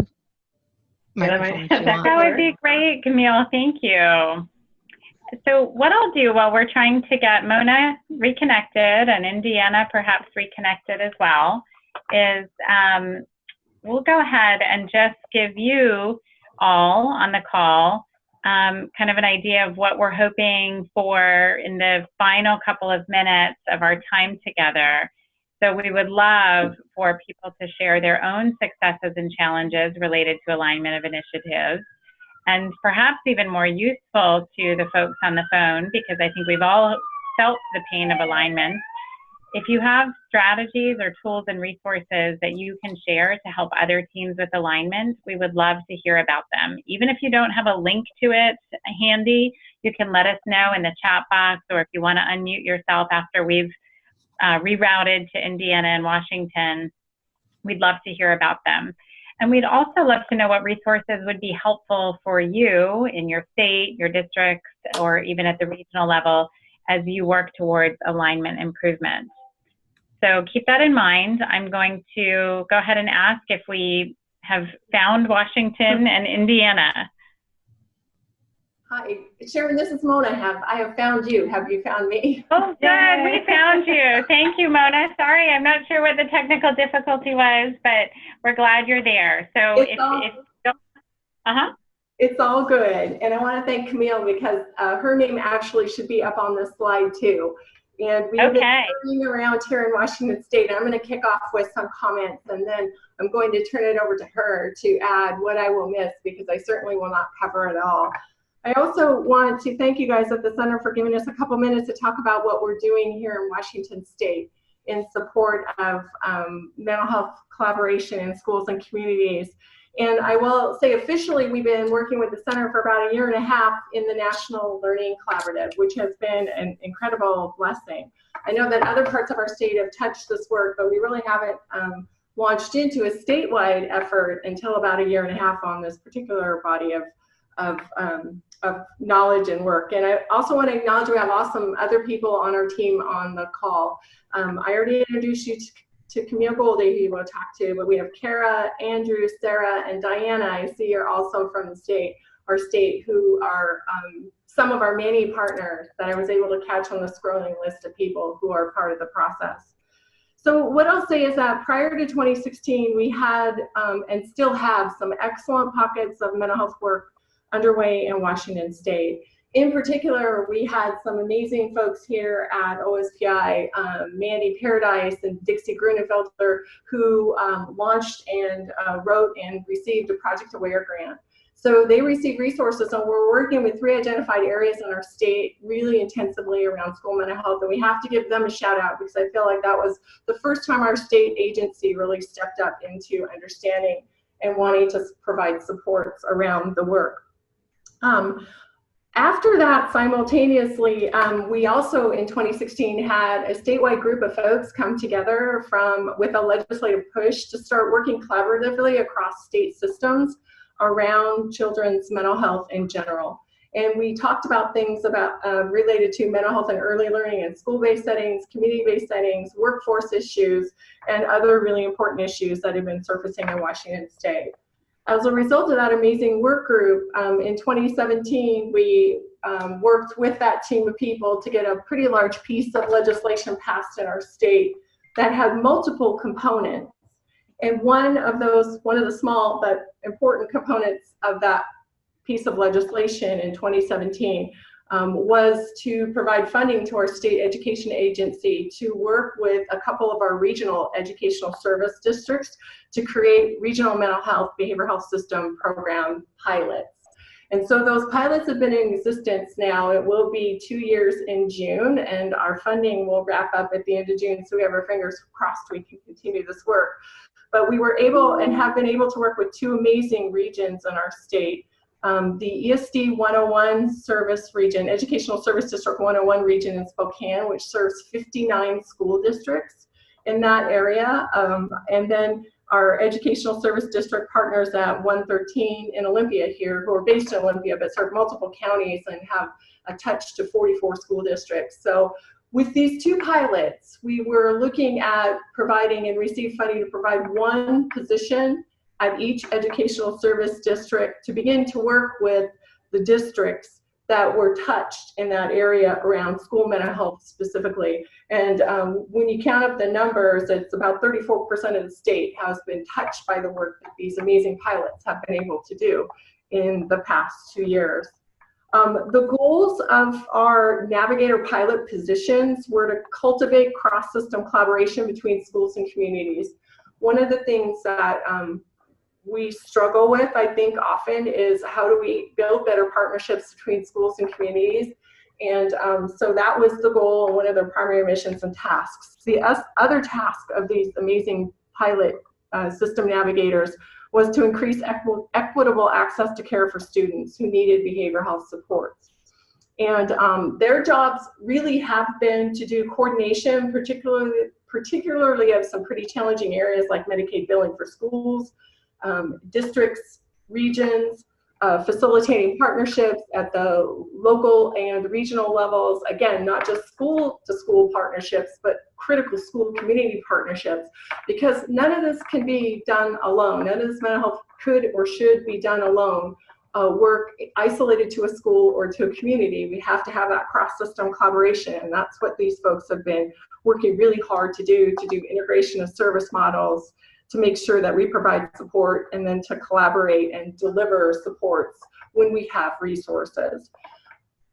microphone. That would be great, Camille. Thank you. So what I'll do while we're trying to get Mona reconnected and Indiana perhaps reconnected as well is we'll go ahead and just give you all on the call kind of an idea of what we're hoping for in the final couple of minutes of our time together. So we would love for people to share their own successes and challenges related to alignment of initiatives, and perhaps even more useful to the folks on the phone, because I think we've all felt the pain of alignment. If you have strategies or tools and resources that you can share to help other teams with alignment, we would love to hear about them. Even if you don't have a link to it handy, you can let us know in the chat box, or if you want to unmute yourself after we've rerouted to Indiana and Washington, we'd love to hear about them. And we'd also love to know what resources would be helpful for you in your state, your districts, or even at the regional level as you work towards alignment improvement. So keep that in mind. I'm going to go ahead and ask if we have found Washington and Indiana. Hi, Sharon, this is Mona. I have found you. Have you found me? Oh, good. We found you. Thank you, Mona. Sorry, I'm not sure what the technical difficulty was, but we're glad you're there. So It's all good. And I want to thank Camille because her name actually should be up on this slide too. And we've been turning around here in Washington State. I'm going to kick off with some comments, and then I'm going to turn it over to her to add what I will miss, because I certainly will not cover it all. I also want to thank you guys at the Center for giving us a couple minutes to talk about what we're doing here in Washington State in support of mental health collaboration in schools and communities. And I will say officially we've been working with the Center for about 1.5 years in the National Learning Collaborative, which has been an incredible blessing. I know that other parts of our state have touched this work, but we really haven't launched into a statewide effort until about 1.5 years on this particular body of knowledge and work. And I also want to acknowledge we have awesome other people on our team on the call. I already introduced you to Camille Goldie, who you will talk to, but we have Kara, Andrew, Sarah, and Diana. I see you're also from the state, our state, who are some of our many partners that I was able to catch on the scrolling list of people who are part of the process. So what I'll say is that prior to 2016, we had and still have some excellent pockets of mental health work underway in Washington State. In particular, we had some amazing folks here at OSPI, Mandy Paradise and Dixie Grunenfelder, who launched and wrote and received a Project Aware grant. So they received resources, and we're working with 3 identified areas in our state really intensively around school mental health, and we have to give them a shout out because I feel like that was the first time our state agency really stepped up into understanding and wanting to provide supports around the work. After that, simultaneously, we also in 2016 had a statewide group of folks come together with a legislative push to start working collaboratively across state systems around children's mental health in general. And we talked about things related to mental health and early learning in school-based settings, community-based settings, workforce issues, and other really important issues that have been surfacing in Washington State. As a result of that amazing work group, in 2017, we worked with that team of people to get a pretty large piece of legislation passed in our state that had multiple components. And one of the small but important components of that piece of legislation in 2017 was to provide funding to our state education agency to work with a couple of our regional educational service districts to create regional mental health behavioral health system program pilots. And so those pilots have been in existence now. It will be 2 years in June, and our funding will wrap up at the end of June, so we have our fingers crossed we can continue this work. But we were able and have been able to work with 2 amazing regions in our state. The ESD 101 service region, Educational Service District 101 region in Spokane, which serves 59 school districts in that area. And then our Educational Service District partners at 113 in Olympia here, who are based in Olympia but serve multiple counties and have a touch to 44 school districts. So with these 2 pilots, we were looking at providing and received funding to provide 1 position at each educational service district to begin to work with the districts that were touched in that area around school mental health specifically. And when you count up the numbers, it's about 34% of the state has been touched by the work that these amazing pilots have been able to do in the past 2 years. The goals of our Navigator pilot positions were to cultivate cross-system collaboration between schools and communities. One of the things that we struggle with, I think, often is how do we build better partnerships between schools and communities. And so that was the goal and one of their primary missions and tasks. The other task of these amazing pilot system navigators was to increase equitable access to care for students who needed behavioral health supports. And their jobs really have been to do coordination, particularly of some pretty challenging areas like Medicaid billing for schools, districts, regions, facilitating partnerships at the local and regional levels. Again, not just school-to-school partnerships, but critical school community partnerships, because none of this can be done alone. None of this mental health could or should be done alone. Work isolated to a school or to a community. We have to have that cross-system collaboration, and that's what these folks have been working really hard to do integration of service models, to make sure that we provide support, and then to collaborate and deliver supports when we have resources.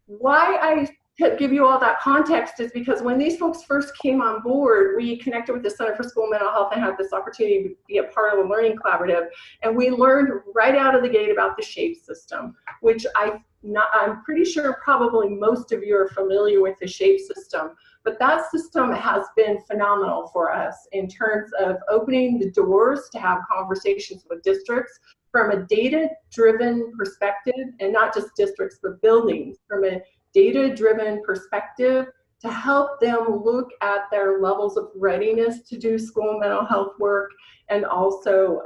Why I give you all that context is because when these folks first came on board, we connected with the Center for School Mental Health and had this opportunity to be a part of a learning collaborative. And we learned right out of the gate about the SHAPE system, which I'm pretty sure probably most of you are familiar with the SHAPE system. But that system has been phenomenal for us in terms of opening the doors to have conversations with districts from a data-driven perspective, and not just districts, but buildings, from a data-driven perspective to help them look at their levels of readiness to do school mental health work, and also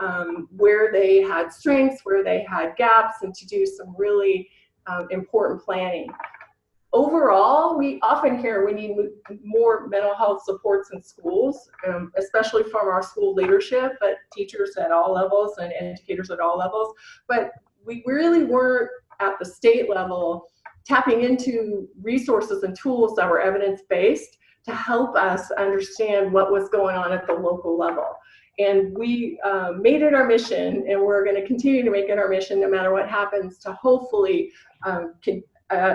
where they had strengths, where they had gaps, and to do some really important planning. Overall, we often hear we need more mental health supports in schools, especially from our school leadership, but teachers at all levels and educators at all levels. But we really weren't at the state level tapping into resources and tools that were evidence-based to help us understand what was going on at the local level. And we made it our mission, and we're going to continue to make it our mission no matter what happens, to hopefully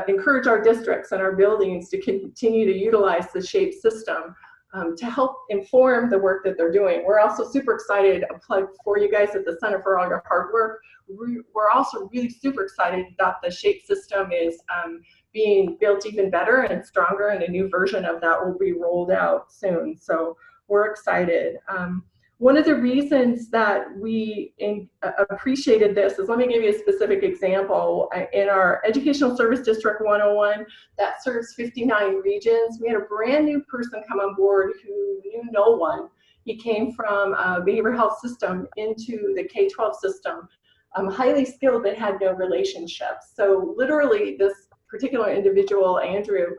encourage our districts and our buildings to continue to utilize the SHAPE system to help inform the work that they're doing. We're also super excited, a plug for you guys at the Center for All Your Hard Work. We're also really super excited that the SHAPE system is being built even better and stronger, and a new version of that will be rolled out soon. So we're excited. One of the reasons that we appreciated this is, let me give you a specific example. In our Educational Service District 101 that serves 59 regions, we had a brand new person come on board who knew no one. He came from a behavioral health system into the K-12 system, highly skilled but had no relationships. So literally this particular individual, Andrew,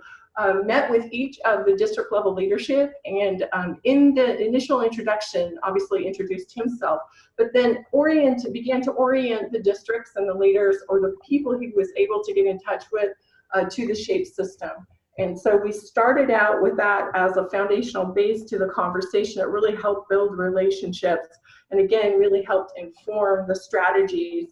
met with each of the district level leadership, and in the initial introduction obviously introduced himself, but then began to orient the districts and the leaders or the people he was able to get in touch with to the SHAPE system. And so we started out with that as a foundational base to the conversation. It really helped build relationships, and again really helped inform the strategies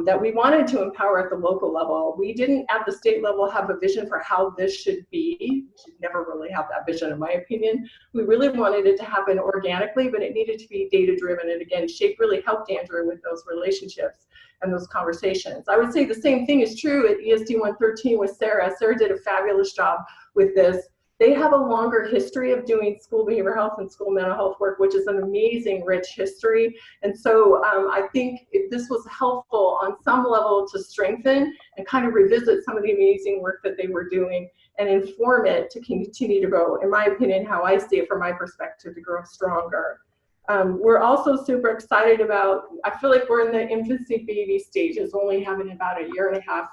that we wanted to empower at the local level. We didn't at the state level have a vision for how this should be. We should never really have that vision, in my opinion. We really wanted it to happen organically, but it needed to be data driven. And again, SHAPE really helped Andrew with those relationships and those conversations. I would say the same thing is true at ESD 113 with Sarah. Sarah did a fabulous job with this. They have a longer history of doing school behavioral health and school mental health work, which is an amazing, rich history. And so I think this was helpful on some level to strengthen and kind of revisit some of the amazing work that they were doing and inform it to continue to grow, in my opinion, how I see it from my perspective, to grow stronger. We're also super excited about, I feel like we're in the infancy baby stages, only having about a year and a half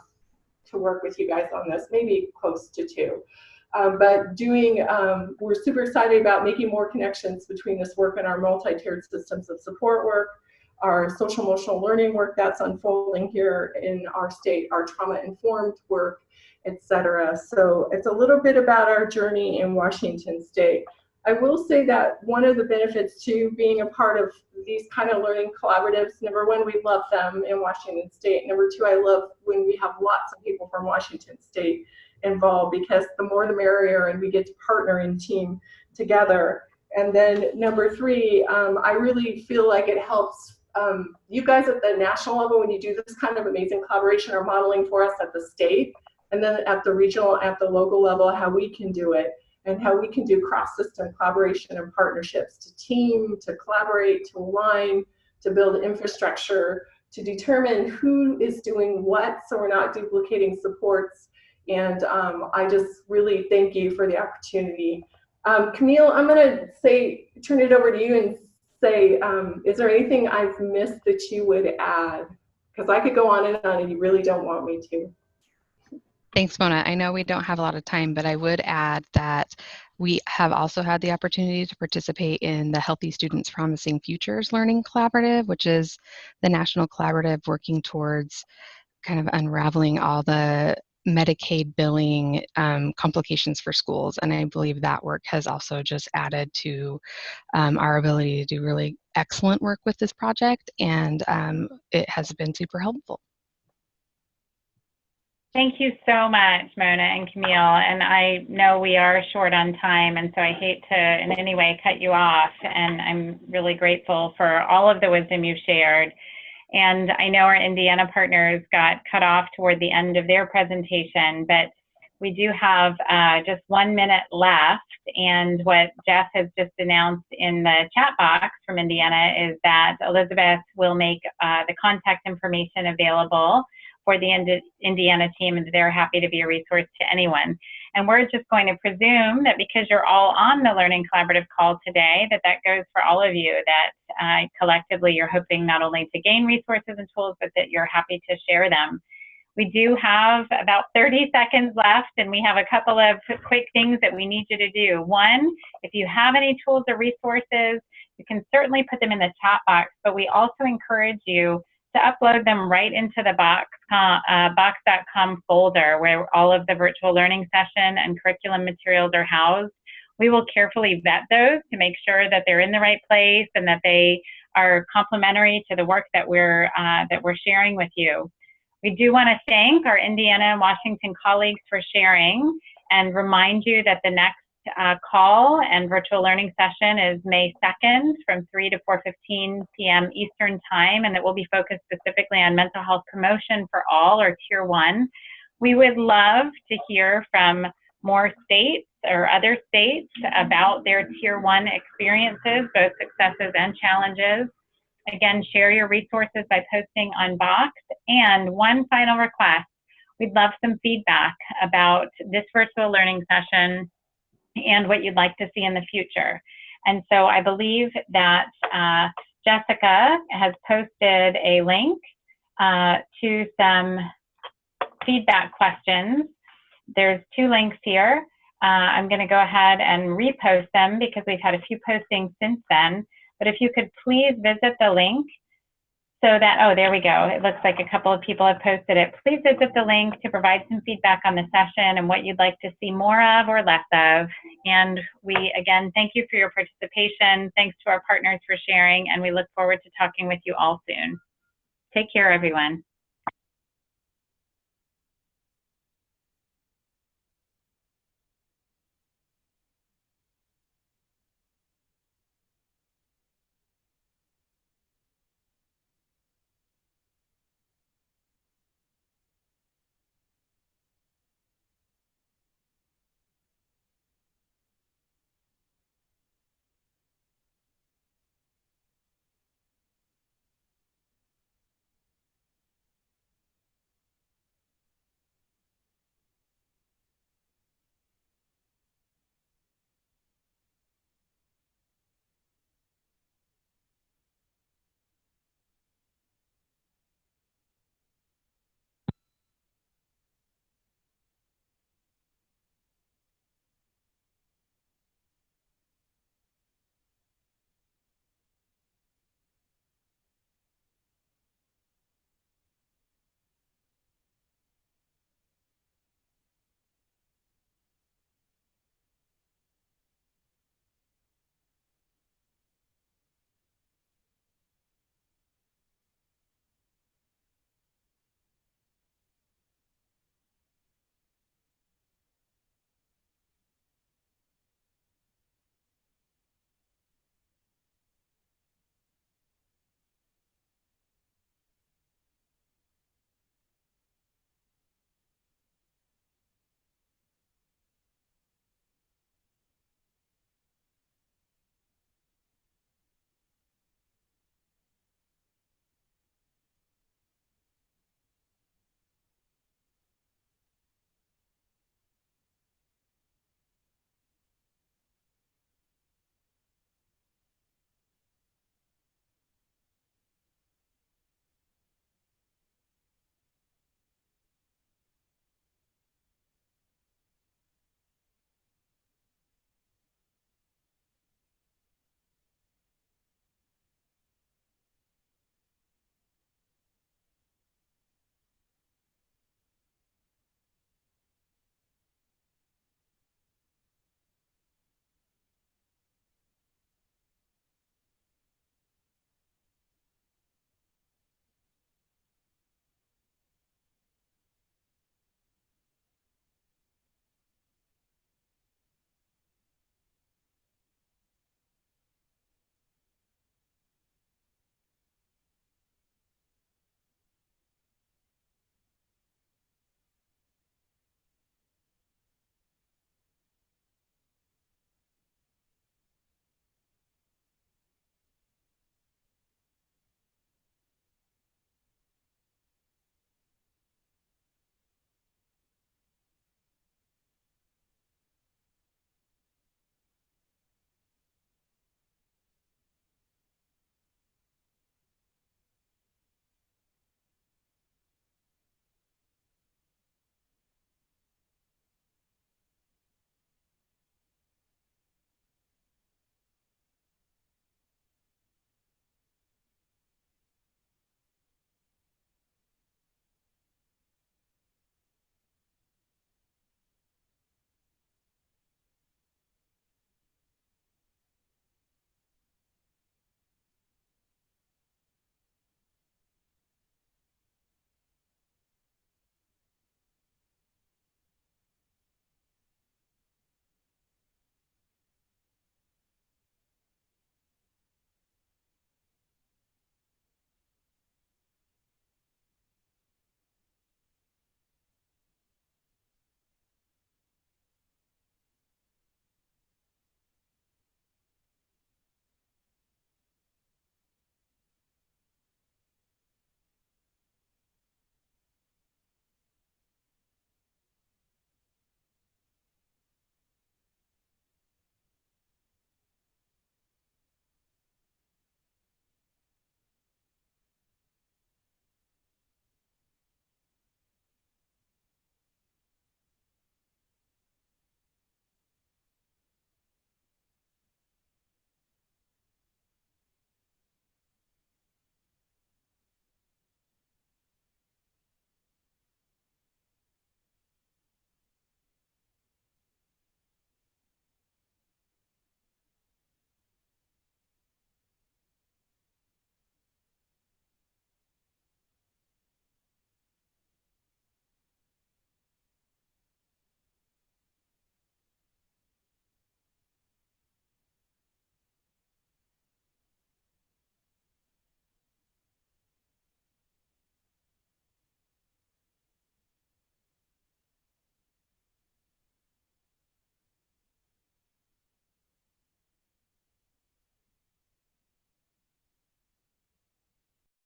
to work with you guys on this, maybe close to 2. But we're super excited about making more connections between this work and our multi-tiered systems of support work, our social emotional learning work that's unfolding here in our state, our trauma-informed work, etc. So it's a little bit about our journey in Washington State. I will say that one of the benefits to being a part of these kind of learning collaboratives, number one, we love them in Washington State. Number two, I love when we have lots of people from Washington State involved, because the more the merrier, and we get to partner in team together. And then number three, I really feel like it helps you guys at the national level, when you do this kind of amazing collaboration, or modeling for us at the state, and then at the regional, at the local level, how we can do it, and how we can do cross-system collaboration and partnerships to team, to collaborate, to align, to build infrastructure, to determine who is doing what, so we're not duplicating supports. And I just really thank you for the opportunity. Camille, I'm gonna turn it over to you and say, is there anything I've missed that you would add? Because I could go on and you really don't want me to. Thanks, Mona. I know we don't have a lot of time, but I would add that we have also had the opportunity to participate in the Healthy Students Promising Futures Learning Collaborative, which is the national collaborative working towards kind of unraveling all the Medicaid billing complications for schools. And I believe that work has also just added to our ability to do really excellent work with this project, and it has been super helpful. Thank you so much, Mona and Camille. And I know we are short on time, and so I hate to in any way cut you off. And I'm really grateful for all of the wisdom you've shared. And I know our Indiana partners got cut off toward the end of their presentation, but we do have just 1 minute left. And what Jeff has just announced in the chat box from Indiana is that Elizabeth will make the contact information available for the Indiana team, and they're happy to be a resource to anyone. And we're just going to presume that because you're all on the Learning Collaborative call today, that goes for all of you, that collectively you're hoping not only to gain resources and tools, but that you're happy to share them. We do have about 30 seconds left, and we have a couple of quick things that we need you to do. One, if you have any tools or resources, you can certainly put them in the chat box, but we also encourage you to upload them right into the box.com folder where all of the virtual learning session and curriculum materials are housed. We will carefully vet those to make sure that they're in the right place and that they are complementary to the work that we're sharing with you. We do want to thank our Indiana and Washington colleagues for sharing and remind you that the next call and virtual learning session is May 2nd from 3 to 4:15 p.m. Eastern Time, and it will be focused specifically on mental health promotion for all, or Tier 1. We would love to hear from more states or other states about their Tier 1 experiences, both successes and challenges. Again, share your resources by posting on Box. And one final request, we'd love some feedback about this virtual learning session and what you'd like to see in the future. And so I believe that Jessica has posted a link to some feedback questions. There's 2 links here. I'm going to go ahead and repost them because we've had a few postings since then. But if you could please visit the link so that, oh, there we go. It looks like a couple of people have posted it. Please visit the link to provide some feedback on the session and what you'd like to see more of or less of. And we, again, thank you for your participation. Thanks to our partners for sharing, and we look forward to talking with you all soon. Take care, everyone.